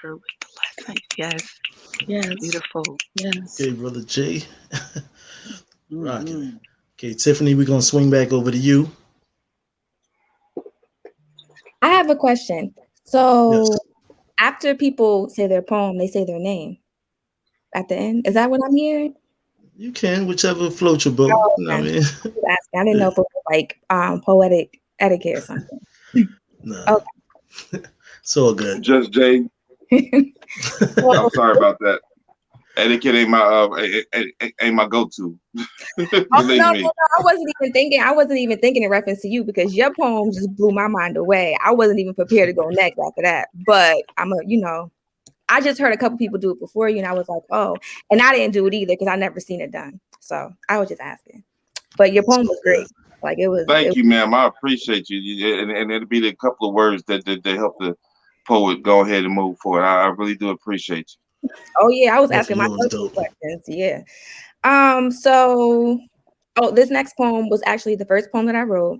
With the lesson. Yes. Yes. Beautiful. Yes. Okay, brother Jay. Rocking. Okay, Tiffany, we're gonna swing back over to you. I have a question. So Yes. after people say their poem, they say their name at the end. Is that what I'm hearing? You can, whichever floats your boat. Oh, You know what I okay. mean? I didn't know if it was like poetic etiquette or something. No. Okay. It's all good. Just Jay. I'm sorry about that. Etiquette ain't my go-to. Oh Believe no, me. I wasn't even thinking in reference to you because your poem just blew my mind away. I wasn't even prepared to go next after that. But I just heard a couple people do it before you, and I was like, oh, and I didn't do it either because I never seen it done. So I was just asking. But your poem was great. Like it was. Thank you, ma'am. I appreciate you. And it'll be the couple of words that help the poet go ahead and move forward. I really do appreciate you. Oh yeah, I was asking Definitely, myself that was dope. questions. Yeah. This next poem was actually the first poem that I wrote.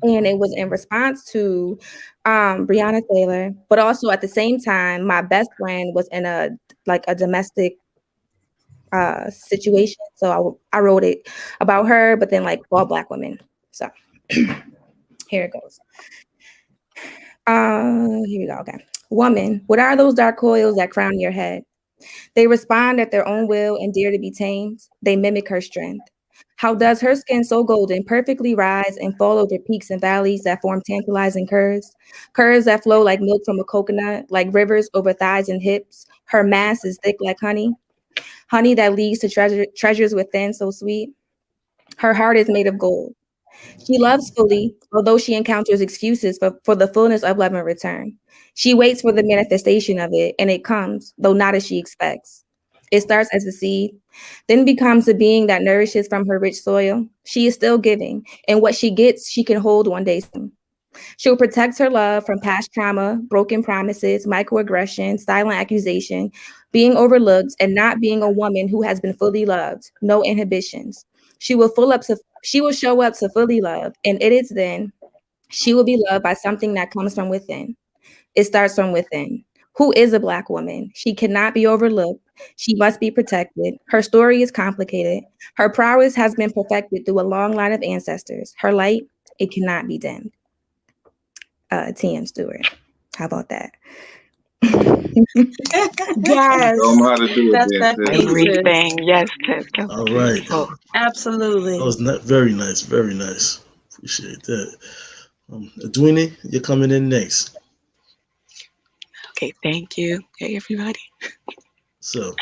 And it was in response to Breonna Taylor, but also at the same time, my best friend was in a domestic situation. So I wrote it about her, but then like all Black women. So here it goes. Here we go. Okay. Woman, what are those dark coils that crown your head? They respond at their own will and dare to be tamed. They mimic her strength. How does her skin so golden perfectly rise and fall over peaks and valleys that form tantalizing curves? Curves that flow like milk from a coconut, like rivers over thighs and hips. Her mass is thick like honey. Honey that leads to treasures within so sweet. Her heart is made of gold. She loves fully, although she encounters excuses for the fullness of love in return. She waits for the manifestation of it, and it comes, though not as she expects. It starts as a seed, then becomes a being that nourishes from her rich soil. She is still giving, and what she gets, she can hold one day soon. She'll protect her love from past trauma, broken promises, microaggression, silent accusation, being overlooked, and not being a woman who has been fully loved. No inhibitions. She will show up to fully love, and it is then she will be loved by something that comes from within. It starts from within. Who is a Black woman? She cannot be overlooked. She must be protected. Her story is complicated. Her prowess has been perfected through a long line of ancestors. Her light, it cannot be dimmed. T.M. Stewart. How about that? Yes, Show 'em how to do it, that's then, sis. Everything. Yes, Ted. All right. absolutely. That was very nice. Very nice. Appreciate that. Edwina, you're coming in next. Okay, thank you. Hey, everybody. So,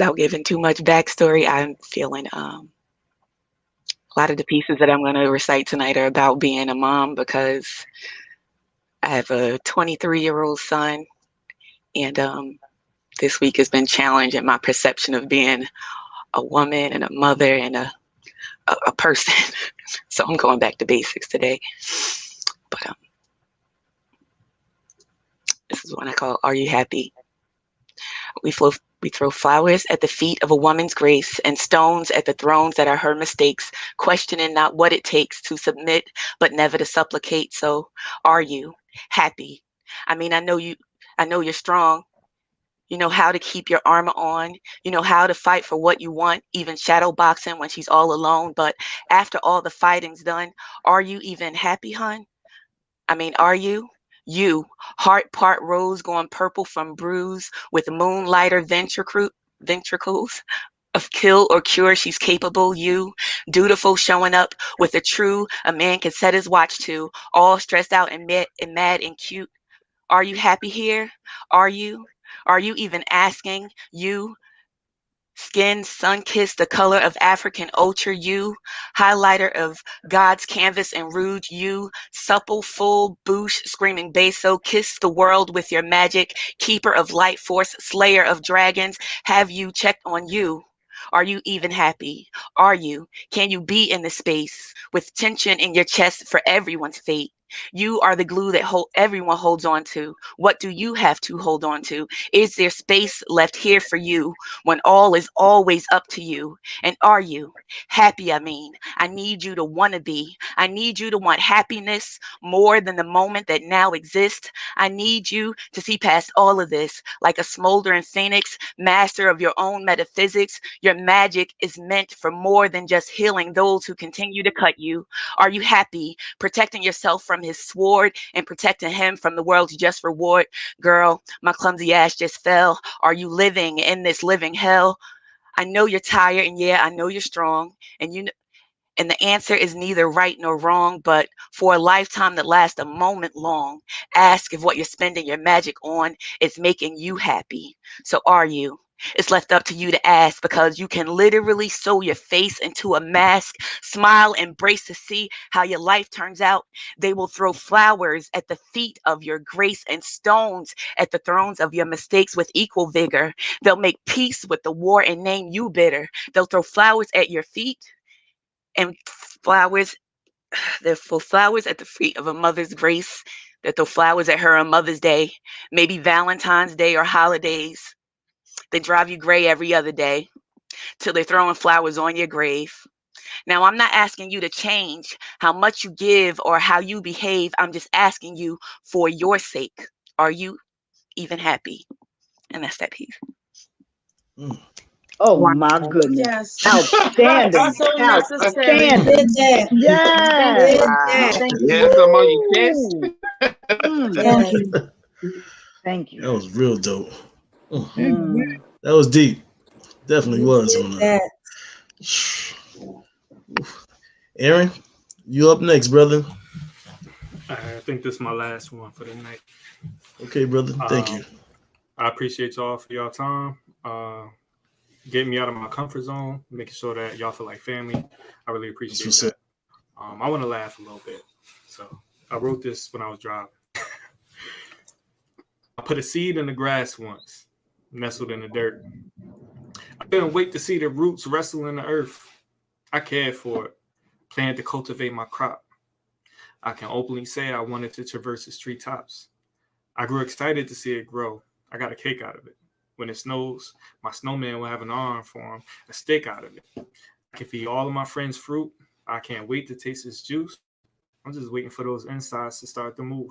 Without giving too much backstory, I'm feeling a lot of the pieces that I'm going to recite tonight are about being a mom because I have a 23-year-old son, and this week has been challenging my perception of being a woman and a mother and a person. So I'm going back to basics today. But this is what I call, Are You Happy? We throw flowers at the feet of a woman's grace and stones at the thrones that are her mistakes, questioning not what it takes to submit, but never to supplicate. So are you happy? I mean, I know you're strong. You know how to keep your armor on. You know how to fight for what you want, even shadow boxing when she's all alone. But after all the fighting's done, are you even happy, hun? I mean, are you? You, heart part rose going purple from bruise with moonlighter ventricles of kill or cure she's capable. You, dutiful showing up with a man can set his watch to, all stressed out and mad and cute. Are you happy here? Are you? Are you even asking? You, skin sun-kissed, the color of African ochre, you, highlighter of God's canvas and rouge, you, supple, full, boosh, screaming basso, kiss the world with your magic, keeper of light force, slayer of dragons, have you checked on you? Are you even happy? Are you? Can you be in the space with tension in your chest for everyone's fate? You are the glue that everyone holds on to. What do you have to hold on to? Is there space left here for you when all is always up to you? And are you happy? I mean, I need you to want to be. I need you to want happiness more than the moment that now exists. I need you to see past all of this like a smoldering phoenix, master of your own metaphysics. Your magic is meant for more than just healing those who continue to cut you. Are you happy protecting yourself from his sword and protecting him from the world's just reward? Girl, my clumsy ass just fell. Are you living in this living hell? I know you're tired, and yeah, I know you're strong, and And the answer is neither right nor wrong, but for a lifetime that lasts a moment long, ask if what you're spending your magic on is making you happy. So are you? It's left up to you to ask, because you can literally sew your face into a mask, smile, embrace to see how your life turns out. They will throw flowers at the feet of your grace and stones at the thrones of your mistakes with equal vigor. They'll make peace with the war and name you bitter. They'll throw flowers at your feet and flowers. They'll throw flowers at the feet of a mother's grace. They'll throw flowers at her on Mother's Day, maybe Valentine's Day or holidays. They drive you gray every other day till they're throwing flowers on your grave. Now, I'm not asking you to change how much you give or how you behave. I'm just asking you for your sake. Are you even happy? And that's that piece. Oh Wow. my goodness. Yes. Outstanding. So necessary. Outstanding. Did that. Yes. Did Wow. that. Thank You you. had something on your chest? Thank Yes. you. Thank you. That was real dope. Mm. That was deep. Definitely You was did on that. Aaron, you up next, brother. I think this is my last one for the night. Okay, brother. Thank you. I appreciate y'all for y'all time. Getting me out of my comfort zone, making sure that y'all feel like family. I really appreciate that. I want to laugh a little bit. So I wrote this when I was driving. I put a seed in the grass once, nestled in the dirt. I couldn't wait to see the roots wrestle in the earth. I cared for it, planned to cultivate my crop. I can openly say I wanted to traverse its treetops. I grew excited to see it grow. I got a kick out of it. When it snows, my snowman will have an arm for him, a stick out of it. I can feed all of my friends fruit. I can't wait to taste its juice. I'm just waiting for those insides to start to move.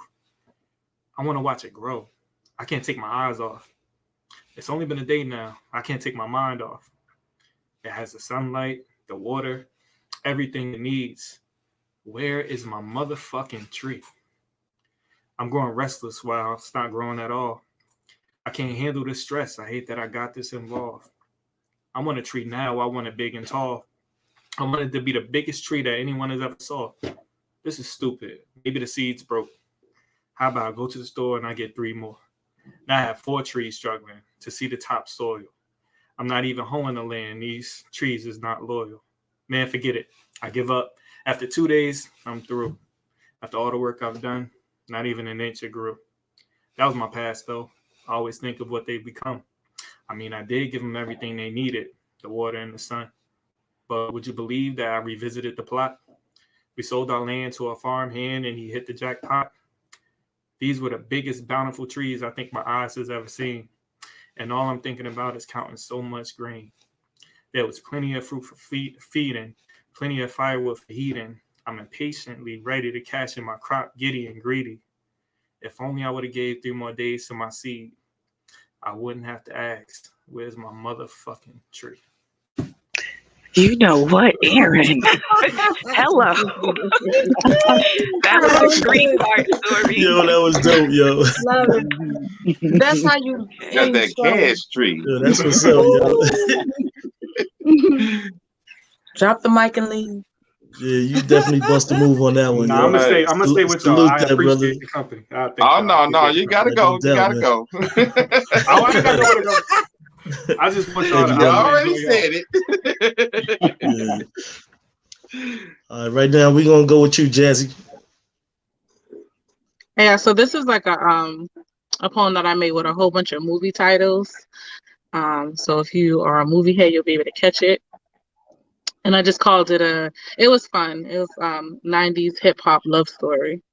I want to watch it grow. I can't take my eyes off. It's only been a day now. I can't take my mind off. It has the sunlight, the water, everything it needs. Where is my motherfucking tree? I'm growing restless while it's not growing at all. I can't handle this stress. I hate that I got this involved. I want a tree now. I want it big and tall. I want it to be the biggest tree that anyone has ever saw. This is stupid. Maybe the seeds broke. How about I go to the store and I get 3 more? Now I have 4 trees struggling to see the top soil. I'm not even hoeing the land. These trees is not loyal. Man, forget it. I give up. After 2 days, I'm through. After all the work I've done, not even an inch it grew. That was my past, though. I always think of what they've become. I mean, I did give them everything they needed, the water and the sun. But would you believe that I revisited the plot? We sold our land to a farmhand and he hit the jackpot. These were the biggest bountiful trees I think my eyes has ever seen. And all I'm thinking about is counting so much grain. There was plenty of fruit for feeding, plenty of firewood for heating. I'm impatiently ready to cash in my crop, giddy and greedy. If only I would have gave 3 more days to my seed, I wouldn't have to ask, where's my motherfucking tree? You know what, Aaron? Hello. That was a 3-part story. Yo, that was dope, yo. Love it. That's how you Got that cash tree. Yo, that's what's up, yo. Drop the mic and leave. Yeah, you definitely bust a move on that one. Nah, yo. I'm gonna stay with y'all. Salute I that, appreciate brother. the company. Oh, no, you gotta go. You gotta go. I ain't got nowhere to go. I just want y'all to. You already said it. Yeah. All right, right now we're gonna go with you, Jazzy. Yeah, so this is like a poem that I made with a whole bunch of movie titles. So if you are a movie head, you'll be able to catch it. And I just called it it was fun. It was 90s hip hop love story.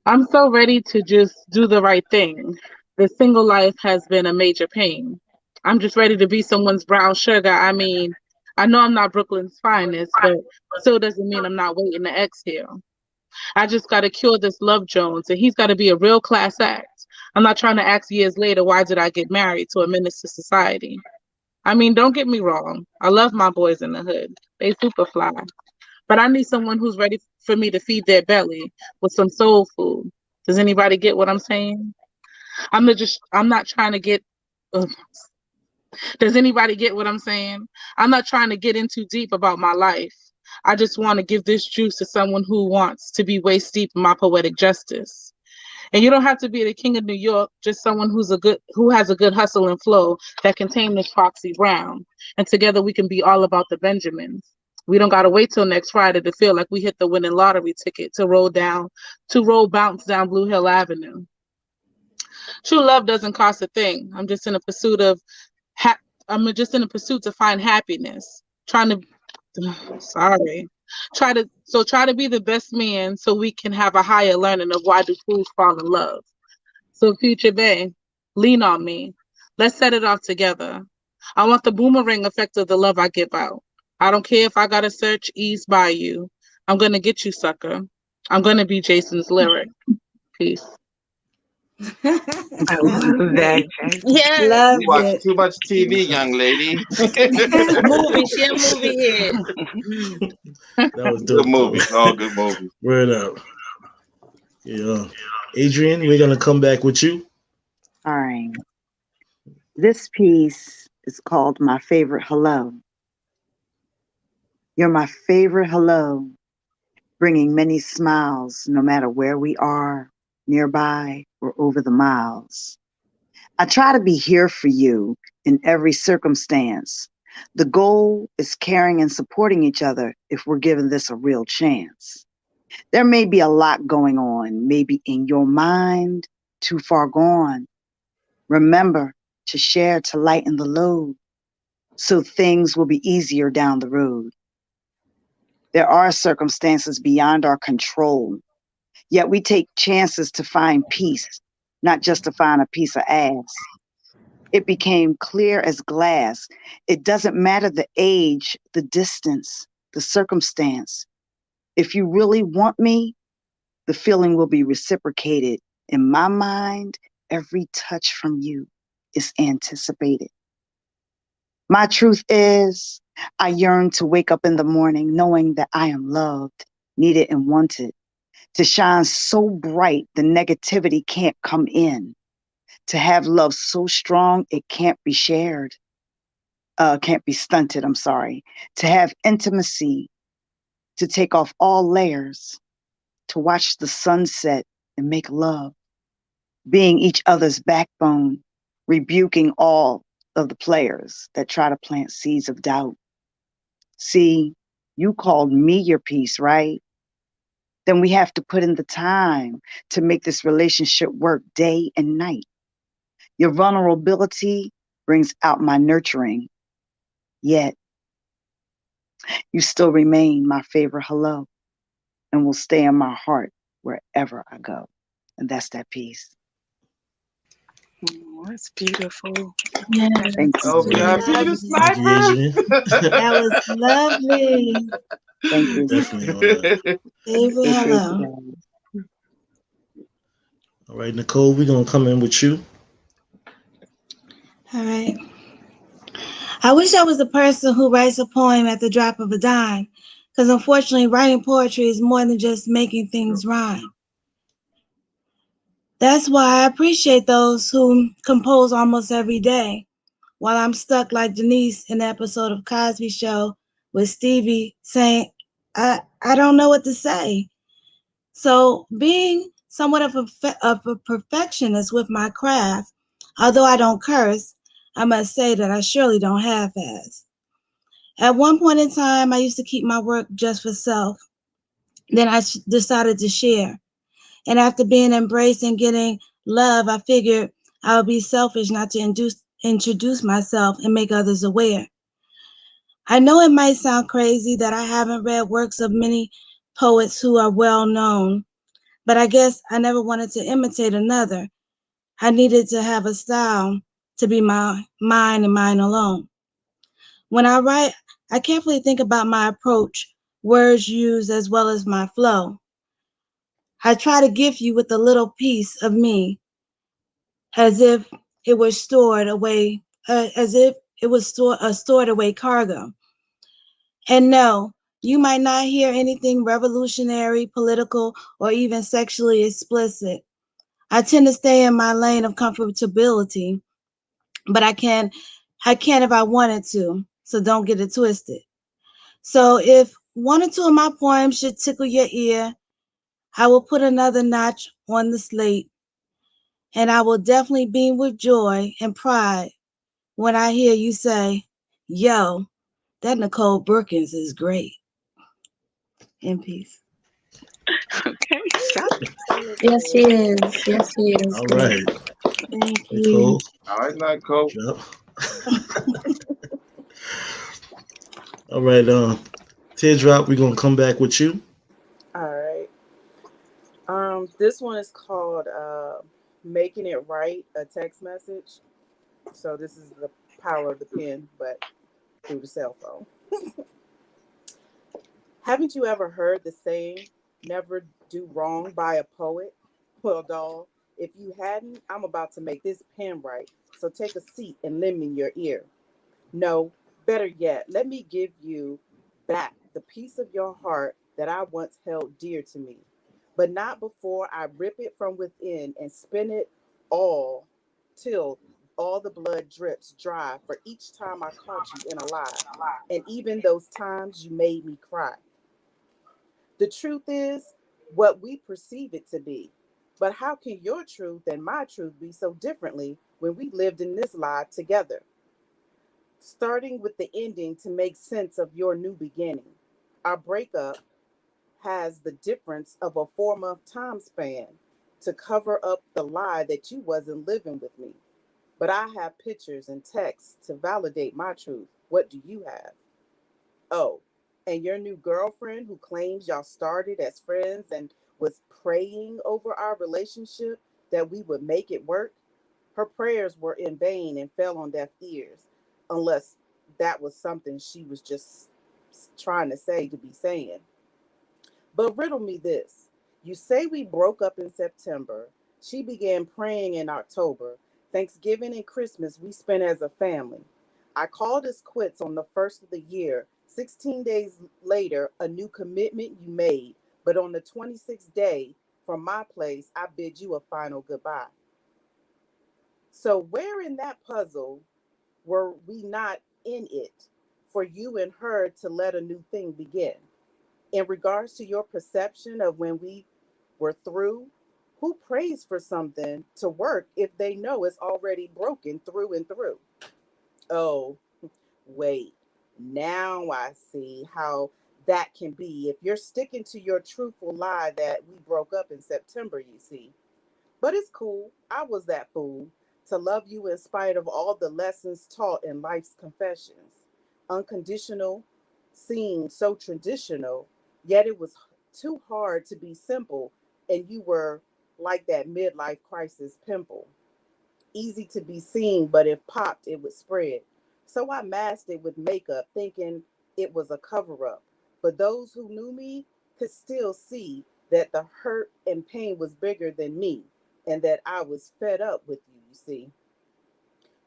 I'm so ready to just do the right thing. The single life has been a major pain. I'm just ready to be someone's brown sugar. I mean, I know I'm not Brooklyn's finest, but still doesn't mean I'm not waiting to exhale. I just got to cure this Love Jones, and he's got to be a real class act. I'm not trying to ask years later, why did I get married to a menace to society? I mean, don't get me wrong. I love my boys in the hood. They super fly. But I need someone who's ready for me to feed their belly with some soul food. Does anybody get what I'm saying? I'm not trying to get... Does anybody get what I'm saying? I'm not trying to get in too deep about my life. I just want to give this juice to someone who wants to be waist deep in my poetic justice. And you don't have to be the king of New York, just someone who has a good hustle and flow that can tame this Foxy Brown. And together we can be all about the Benjamins. We don't gotta wait till next Friday to feel like we hit the winning lottery ticket to roll bounce down Blue Hill Avenue. True love doesn't cost a thing. I'm just in a pursuit to find happiness. Try to be the best man so we can have a higher learning of why do fools fall in love. So future bae, lean on me. Let's set it off together. I want the boomerang effect of the love I give out. I don't care if I gotta search East Bayou. I'm gonna get you, sucker. I'm gonna be Jason's lyric. Peace. I love that, Jason. Yeah. Love You watch it. too much TV, young lady. Movie. She a movie head. That was dope. Good movies. All good movies. Word up. Yeah. Adrian, we're gonna come back with you. All right. This piece is called My Favorite Hello. You're my favorite hello, bringing many smiles no matter where we are, nearby or over the miles. I try to be here for you in every circumstance. The goal is caring and supporting each other if we're given this a real chance. There may be a lot going on, maybe in your mind, too far gone. Remember to share to lighten the load so things will be easier down the road. There are circumstances beyond our control, yet we take chances to find peace, not just to find a piece of ass. It became clear as glass. It doesn't matter the age, the distance, the circumstance. If you really want me, the feeling will be reciprocated. In my mind, every touch from you is anticipated. My truth is, I yearn to wake up in the morning knowing that I am loved, needed, and wanted, to shine so bright the negativity can't come in, to have love so strong it can't be shared, can't be stunted, I'm sorry, to have intimacy, to take off all layers, to watch the sunset and make love, being each other's backbone, rebuking all of the players that try to plant seeds of doubt. See, you called me your piece, right? Then we have to put in the time to make this relationship work day and night. Your vulnerability brings out my nurturing, yet you still remain my favorite hello and will stay in my heart wherever I go. And that's that piece. Oh, that's beautiful. Yes. Thank you. Oh, VIP the Thank you, Adrian. That was lovely. Thank you. Definitely on that. Favorite hello. All right, Nicole, we're gonna come in with you. All right. I wish I was the person who writes a poem at the drop of a dime, because unfortunately, writing poetry is more than just making things rhyme. That's why I appreciate those who compose almost every day, while I'm stuck like Denise in the episode of Cosby Show with Stevie saying, I don't know what to say. So being somewhat of a perfectionist with my craft, although I don't curse, I must say that I surely don't half-ass. At one point in time, I used to keep my work just for self. Then I decided to share. And after being embraced and getting love, I figured I would be selfish not to introduce myself and make others aware. I know it might sound crazy that I haven't read works of many poets who are well known, but I guess I never wanted to imitate another. I needed to have a style to be mine and mine alone. When I write, I carefully think about my approach, words used, as well as my flow. I try to gift you with a little piece of me, as if it was stored away, stored away cargo. And no, you might not hear anything revolutionary, political, or even sexually explicit. I tend to stay in my lane of comfortability, but I can if I wanted to, so don't get it twisted. So if one or two of my poems should tickle your ear. I will put another notch on the slate, and I will definitely beam with joy and pride when I hear you say, yo, that Nicole Brookins is great. In peace. Okay, stop. Yes, she is. Yes, she is. All Great. right, Thank you. Nicole. All right, Nicole. Yep. All right, Teardrop, we're gonna come back with you. All right. This one is called "Making It Right," a text message. So this is the power of the pen, but through the cell phone. Haven't you ever heard the saying, "Never do wrong by a poet"? Well, doll, if you hadn't, I'm about to make this pen right. So take a seat and lend me your ear. No, better yet, let me give you back the piece of your heart that I once held dear to me. But not before I rip it from within and spin it all till all the blood drips dry for each time I caught you in a lie. And even those times you made me cry. The truth is what we perceive it to be. But how can your truth and my truth be so differently when we lived in this lie together? Starting with the ending to make sense of your new beginning. Our breakup has the difference of a 4-month time span to cover up the lie that you wasn't living with me. But I have pictures and texts to validate my truth. What do you have? Oh, and your new girlfriend who claims y'all started as friends and was praying over our relationship that we would make it work, her prayers were in vain and fell on deaf ears, unless that was something she was just trying to say to be saying. But riddle me this. You say we broke up in September. She began praying in October. Thanksgiving and Christmas we spent as a family. I called us quits on the first of the year. 16 days later, a new commitment you made. But on the 26th day, from my place, I bid you a final goodbye. So, where in that puzzle were we not in it for you and her to let a new thing begin? In regards to your perception of when we were through, who prays for something to work if they know it's already broken through and through? Oh, wait. Now I see how that can be if you're sticking to your truthful lie that we broke up in September, you see. But it's cool. I was that fool to love you in spite of all the lessons taught in life's confessions. Unconditional seemed so traditional, yet it was too hard to be simple, and you were like that midlife crisis pimple. Easy to be seen, but if popped, it would spread. So I masked it with makeup, thinking it was a cover up. But those who knew me could still see that the hurt and pain was bigger than me, and that I was fed up with you, you see.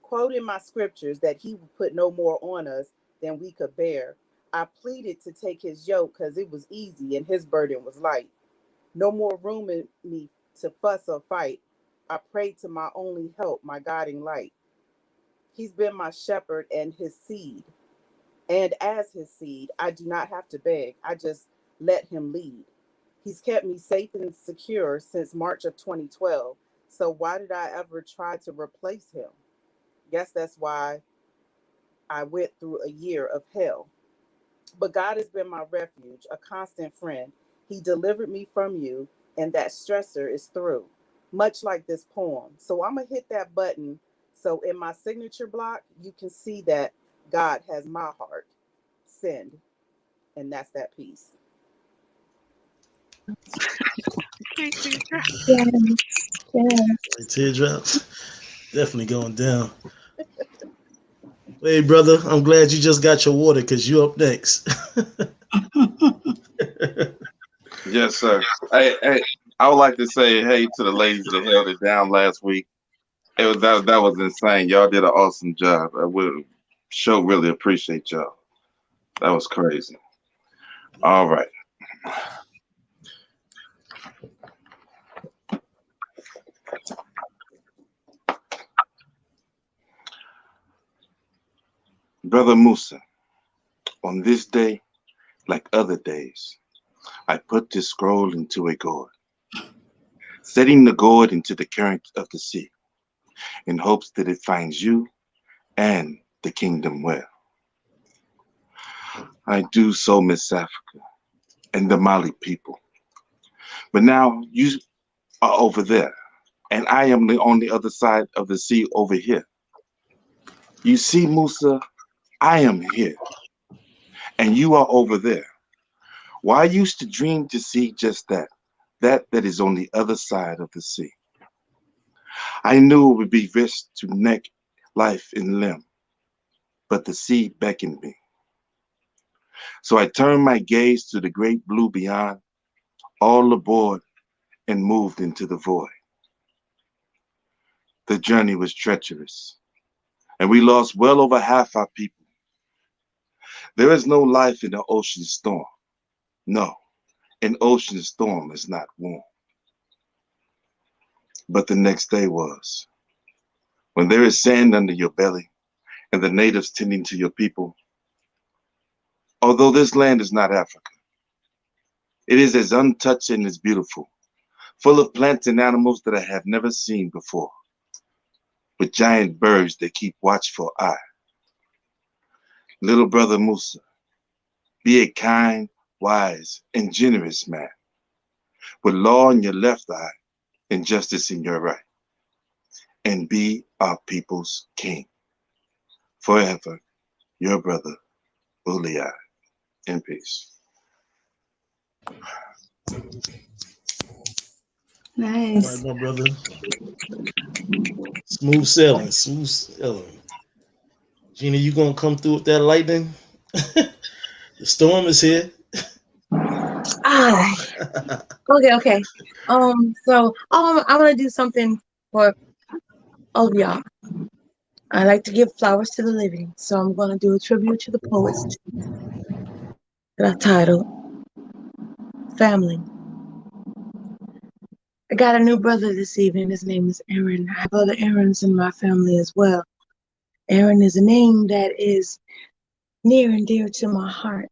Quoting my scriptures that he would put no more on us than we could bear, I pleaded to take his yoke because it was easy and his burden was light. No more room in me to fuss or fight. I prayed to my only help, my guiding light. He's been my shepherd and his seed. And as his seed, I do not have to beg. I just let him lead. He's kept me safe and secure since March of 2012. So why did I ever try to replace him? Guess that's why I went through a year of hell. But God has been my refuge, a constant friend. He delivered me from you, and that stressor is through, much like this poem. So I'm going to hit that button. So in my signature block, you can see that God has my heart. Send. And that's that piece. Yes. Yes. Teardrops. Definitely going down. Hey, brother, I'm glad you just got your water because you up next. Yes, sir. Hey, I would like to say hey to the ladies that held it down last week. That was insane. Y'all did an awesome job. I would show really appreciate y'all. That was crazy. All right. Brother Musa, on this day, Like other days, I put this scroll into a gourd, setting the gourd into the current of the sea, in hopes that it finds you and the kingdom well. I do so miss Africa and the Mali people. But now you are over there, and I am on the other side of the sea over here. You see, Musa, I am here, and you are over there. Why I used to dream to see just that is on the other side of the sea. I knew it would be risk to neck, life, and limb, but the sea beckoned me. So I turned my gaze to the great blue beyond, all aboard, and moved into the void. The journey was treacherous, and we lost well over half our people. There is no life in an ocean storm. No, an ocean storm is not warm. But the next day was. When there is sand under your belly and the natives tending to your people, although this land is not Africa, it is as untouched and as beautiful, full of plants and animals that I have never seen before, with giant birds that keep watchful eye. Little brother Musa, be a kind, wise, and generous man, with law in your left eye and justice in your right, and be our people's king. Forever, your brother, Uliyah. In peace. Nice. All right, my brother. Smooth sailing, smooth sailing. Gina, you gonna come through with that lightning? The storm is here. Okay. So I want to do something for all of y'all. I like to give flowers to the living, so I'm going to do a tribute to the poets that I titled Family. I got a new brother this evening. His name is Aaron. I have other Aarons in my family as well. Aaron is a name that is near and dear to my heart.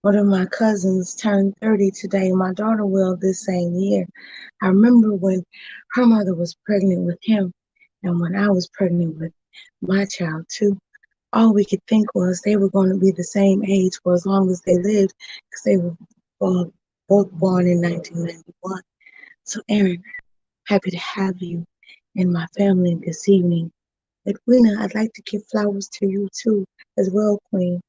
One of my cousins turned 30 today. My daughter will this same year. I remember when her mother was pregnant with him and when I was pregnant with my child too. All we could think was they were going to be the same age for as long as they lived because they were both born in 1991. So Aaron, happy to have you in my family this evening. Edwina, I'd like to give flowers to you too, as well, Queen.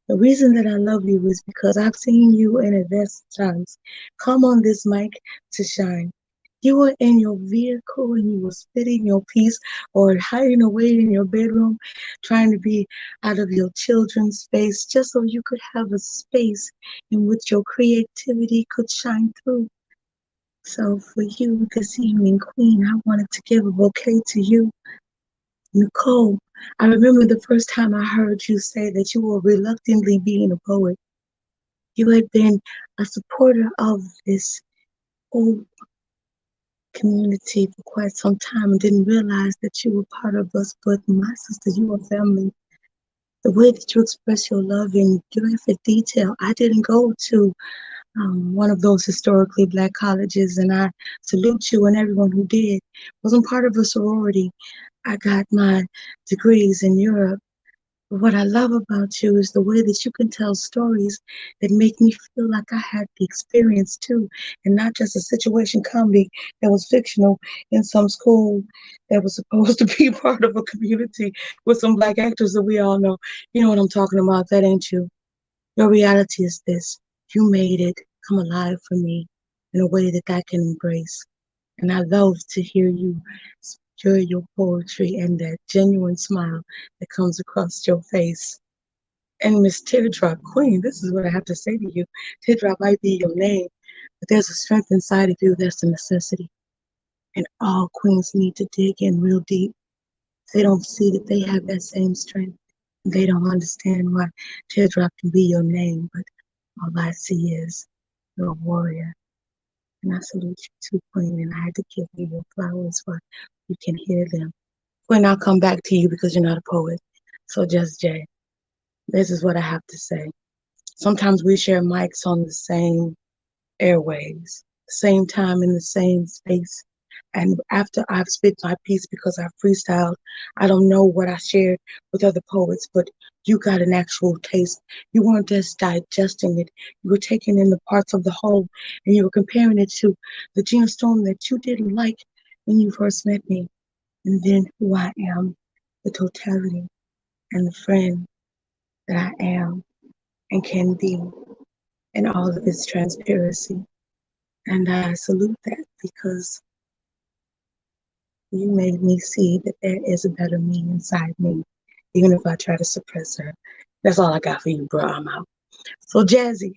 The reason that I love you is because I've seen you in advanced times come on this mic to shine. You were in your vehicle and you were spitting your piece or hiding away in your bedroom, trying to be out of your children's face just so you could have a space in which your creativity could shine through. So for you this evening, Queen, I wanted to give a bouquet to you. Nicole, I remember the first time I heard you say that you were reluctantly being a poet. You had been a supporter of this whole community for quite some time and didn't realize that you were part of us. But my sister, you are family. The way that you express your love in graphic detail, I didn't go to one of those historically Black colleges, and I salute you and everyone who did. Wasn't part of a sorority. I got my degrees in Europe. But what I love about you is the way that you can tell stories that make me feel like I had the experience too, and not just a situation comedy that was fictional in some school that was supposed to be part of a community with some Black actors that we all know. You know what I'm talking about, that ain't you. Your reality is this. You made it come alive for me in a way that I can embrace. And I love to hear you share your poetry and that genuine smile that comes across your face. And Miss Teardrop Queen, this is what I have to say to you. Teardrop might be your name, but there's a strength inside of you that's a necessity. And all queens need to dig in real deep. They don't see that they have that same strength. They don't understand why Teardrop can be your name, but all I see is you're a warrior. And I salute you too, Queen, and I had to give you your flowers for you can hear them. Queen, I'll come back to you because you're not a poet. So just Jay, this is what I have to say. Sometimes we share mics on the same airways, same time in the same space. And after I've spit my piece because I freestyled, I don't know what I shared with other poets, but you got an actual taste. You weren't just digesting it, you were taking in the parts of the whole, and you were comparing it to the Gina Storm that you didn't like when you first met me, and then who I am, the totality, and the friend that I am and can be, and all of its transparency. And I salute that because you made me see that there is a better me inside me, even if I try to suppress her. That's all I got for you, bro. I'm out. So, Jazzy,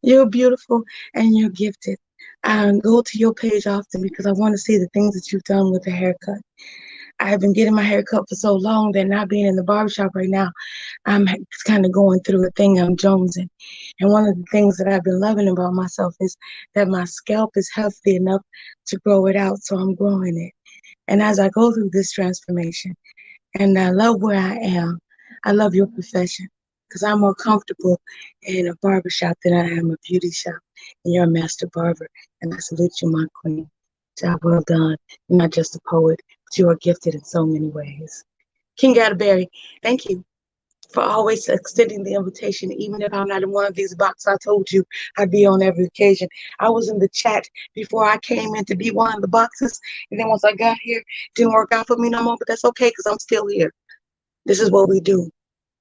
you're beautiful and you're gifted. Go to your page often because I want to see the things that you've done with the haircut. I've been getting my hair cut for so long that not being in the barbershop right now, I'm kind of going through a thing I'm jonesing. And one of the things that I've been loving about myself is that my scalp is healthy enough to grow it out, so I'm growing it. And as I go through this transformation, and I love where I am, I love your profession because I'm more comfortable in a barbershop than I am a beauty shop. And you're a master barber, and I salute you, my queen. Job well done. You're not just a poet, but you are gifted in so many ways. King Atterbury, thank you for always extending the invitation, even if I'm not in one of these boxes. I told you I'd be on every occasion. I was in the chat before I came in to be one of the boxes, and then once I got here, it didn't work out for me no more, but that's okay because I'm still here. This is what we do,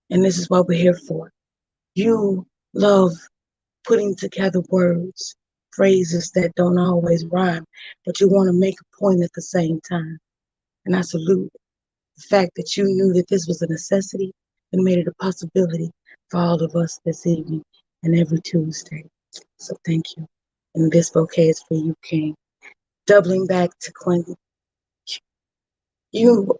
and this is what we're here for. You love putting together words, phrases that don't always rhyme, but you want to make a point at the same time. And I salute the fact that you knew that this was a necessity and made it a possibility for all of us this evening and every Tuesday. So thank you. And this bouquet is for you, King. Doubling back to Quentin, you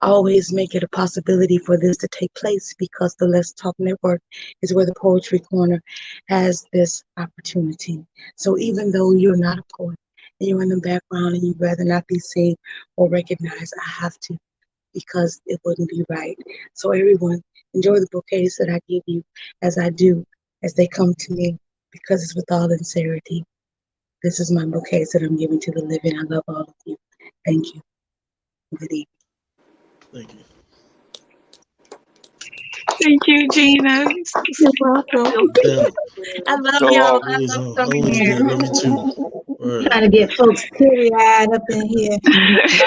always make it a possibility for this to take place because the Let's Talk Network is where the Poetry Corner has this opportunity. So even though you're not a poet and you're in the background and you'd rather not be seen or recognized, I have to because it wouldn't be right. So everyone, enjoy the bouquets that I give you as I do, as they come to me, because it's with all sincerity. This is my bouquets that I'm giving to the living. I love all of you. Thank you. Good evening. Thank you. Thank you, Gina. You're welcome. Yeah, I love So y'all. I always, love coming always here. good. Love you too. Word. Trying to get folks teary-eyed up in here.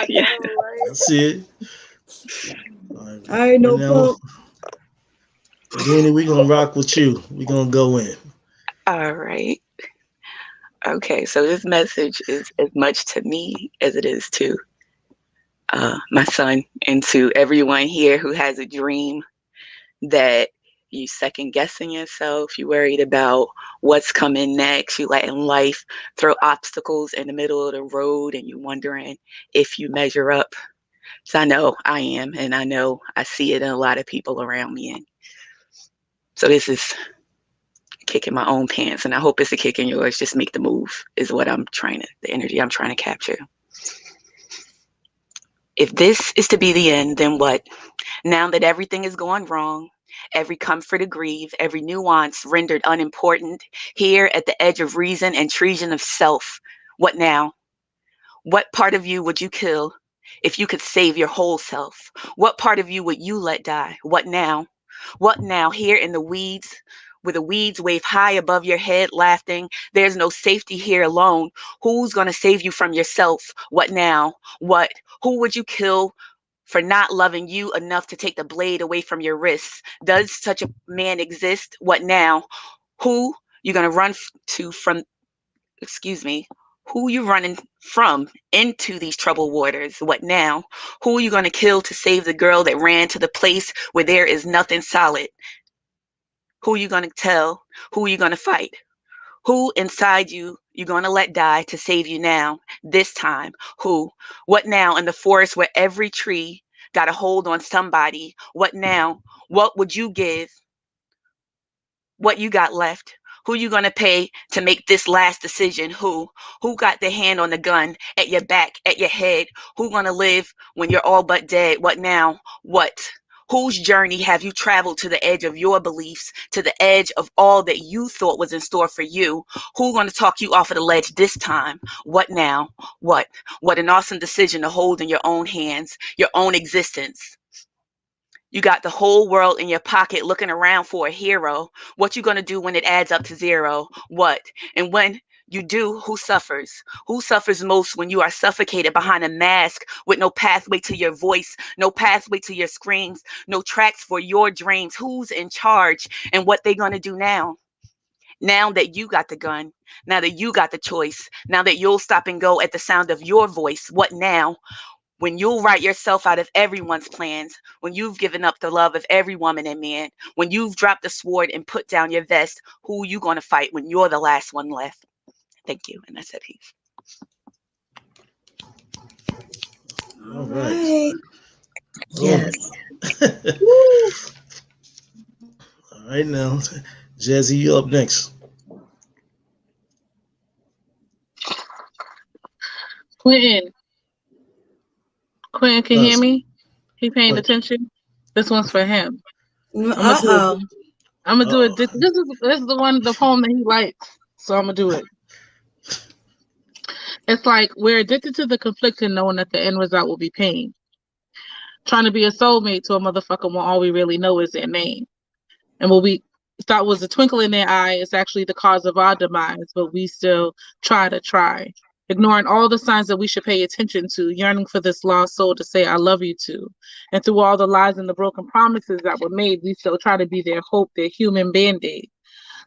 Yeah. I see it. All right. I ain't Right no now, punk. Houdini, we gonna rock with you. We gonna go in. All right. Okay, so this message is as much to me as it is to my son and to everyone here who has a dream that you second guessing yourself, you worried about what's coming next, you letting life throw obstacles in the middle of the road and you wondering if you measure up. So I know I am, and I know I see it in a lot of people around me. And so this is kicking my own pants, and I hope it's a kick in yours. Just make the move is what the energy I'm trying to capture. If this is to be the end, then what? Now that everything is going wrong, every comfort aggrieved, every nuance rendered unimportant, here at the edge of reason and treason of self, what now? What part of you would you kill if you could save your whole self? What part of you would you let die? What now? What now? Here in the weeds, where the weeds wave high above your head, laughing. There's no safety here alone. Who's going to save you from yourself? What now? What? Who would you kill for not loving you enough to take the blade away from your wrists? Does such a man exist? What now? Who you going to run to from, excuse me, who you running from into these troubled waters? What now? Who are you going to kill to save the girl that ran to the place where there is nothing solid? Who are you going to tell? Who are you going to fight? Who inside you going to let die to save you now, this time? Who? What now in the forest where every tree got a hold on somebody? What now? What would you give? What you got left? Who you going to pay to make this last decision? Who? Who got their hand on the gun at your back, at your head? Who going to live when you're all but dead? What now? What? Whose journey have you traveled to the edge of your beliefs, to the edge of all that you thought was in store for you? Who's going to talk you off of the ledge this time? What now? What? What an awesome decision to hold in your own hands, your own existence. You got the whole world in your pocket looking around for a hero. What you going to do when it adds up to zero? What? And when you do, who suffers? Who suffers most when you are suffocated behind a mask with no pathway to your voice, no pathway to your screams, no tracks for your dreams? Who's in charge and what they going to do now? Now that you got the gun, now that you got the choice, now that you'll stop and go at the sound of your voice, what now? When you'll write yourself out of everyone's plans, when you've given up the love of every woman and man, when you've dropped the sword and put down your vest, who you going to fight when you're the last one left? Thank you. And that's it, peace. All right. Yes. All right now. Jazzy, you up next. Quentin, can you hear me? He paying What? attention? This one's for him. Uh-oh. I'm gonna do it. This is the poem that he likes, so I'm gonna do it. It's like we're addicted to the confliction, knowing that the end result will be pain. Trying to be a soulmate to a motherfucker when all we really know is their name, and what we thought was a twinkle in their eye is actually the cause of our demise. But we still try, ignoring all the signs that we should pay attention to, yearning for this lost soul to say I love you to. And through all the lies and the broken promises that were made, we still try to be their hope, their human band-aid.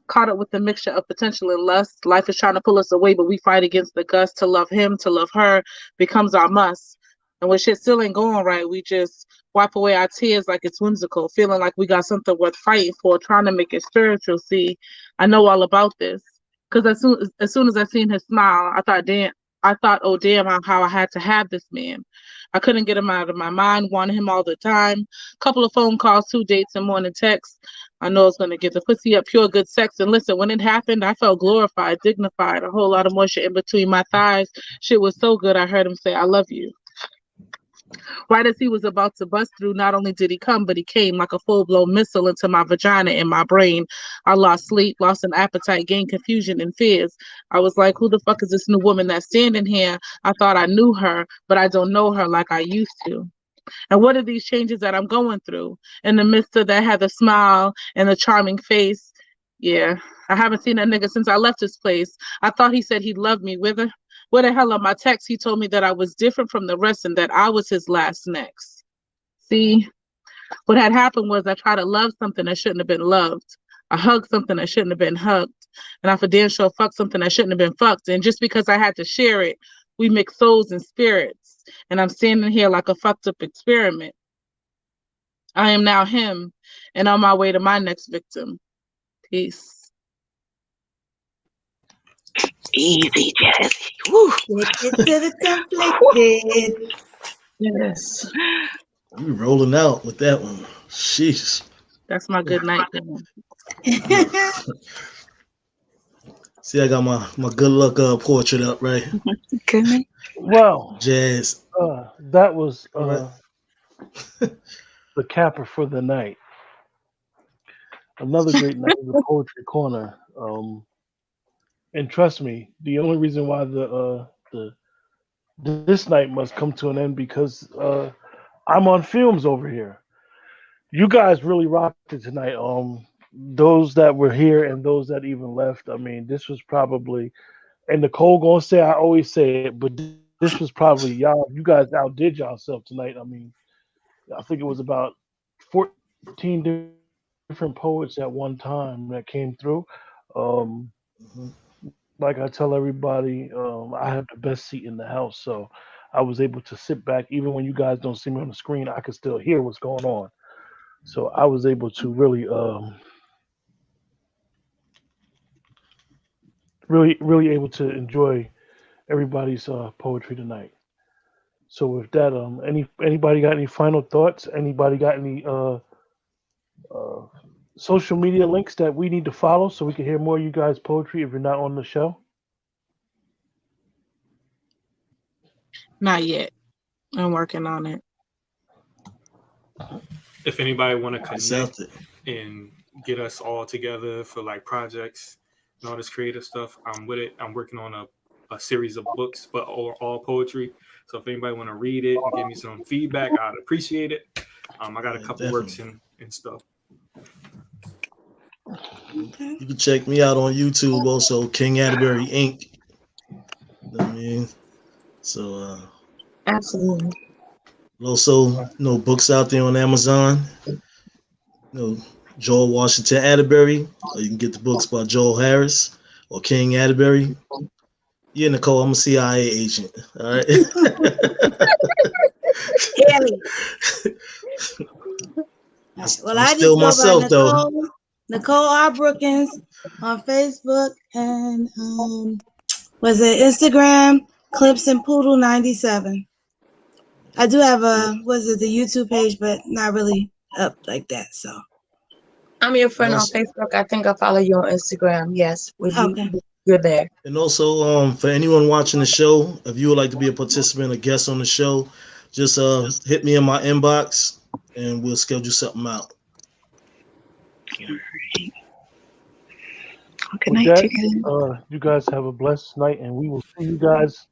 Caught up with the mixture of potential and lust. Life is trying to pull us away, but we fight against the gust. To love him, to love her becomes our must. And when shit still ain't going right, we just wipe away our tears like it's whimsical, feeling like we got something worth fighting for, trying to make it spiritual. See, I know all about this. Because as soon as I seen his smile, I thought, oh damn, how I had to have this man. I couldn't get him out of my mind, wanted him all the time. Couple of phone calls, 2 dates, and morning texts. I know it's gonna get the pussy up, pure good sex. And listen, when it happened, I felt glorified, dignified, a whole lot of moisture in between my thighs. Shit was so good, I heard him say, I love you. Right as he was about to bust through, not only did he come, but he came like a full-blown missile into my vagina and my brain. I lost sleep, lost an appetite, gained confusion and fears. I was like, who the fuck is this new woman that's standing here? I thought I knew her, but I don't know her like I used to. And what are these changes that I'm going through? In the midst of that, had the smile and the charming face. Yeah, I haven't seen that nigga since I left his place. I thought he said he'd love me. Where the hell are my texts? He told me that I was different from the rest and that I was his last next. See, what had happened was I tried to love something that shouldn't have been loved. I hugged something that shouldn't have been hugged. And I for damn sure fucked something that shouldn't have been fucked. And just because I had to share it, we mix souls and spirits. And I'm standing here like a fucked up experiment. I am now him and on my way to my next victim. Peace. Easy, Jazzy. Woo. Get to the conflicted. Yes. You rolling out with that one. Sheesh. That's my good night. See, I got my good luck portrait up, right? Good night. Well, Jazz. that was Right. the capper for the night. Another great night in the Poetry Corner. And trust me, the only reason why this night must come to an end because I'm on films over here. You guys really rocked it tonight. Those that were here and those that even left. I mean, this was probably, and Nicole gonna say I always say it, but this was probably y'all. You guys outdid yourself tonight. I mean, I think it was about 14 different poets at one time that came through. Like I tell everybody, I have the best seat in the house, so I was able to sit back. Even when you guys don't see me on the screen, I can still hear what's going on. So I was able to really able to enjoy everybody's poetry tonight. So with that, anybody got any final thoughts? Anybody got any social media links that we need to follow so we can hear more of you guys' poetry if you're not on the show? Not yet. I'm working on it. if anybody want to It's out connect there. and get us all together for like projects and all this creative stuff, I'm with it. I'm working on a series of books, but all poetry. So if anybody want to read it and give me some feedback, I'd appreciate it. I got a Yeah, couple works definitely. and stuff. Okay. You can check me out on YouTube also, King Atterbury Inc. You know what I mean? So Absolutely. also, books out there on Amazon. Joel Washington Atterbury, or you can get the books by Joel Harris or King Atterbury. Yeah, Nicole, I'm a CIA agent. All right. Ellie. Well, I'm I still just go by myself though. Nicole R. Brookins on Facebook and was it Instagram? Clips and Poodle 97. I do have the YouTube page, but not really up like that. So I'm your friend on Also, Facebook. I think I follow you on Instagram. Yes, with you, okay. you're there. and also, for anyone watching the show, if you would like to be a participant, a guest on the show, just hit me in my inbox, and we'll schedule something out. Good With night, that, chicken. you guys have a blessed night, and we will see you guys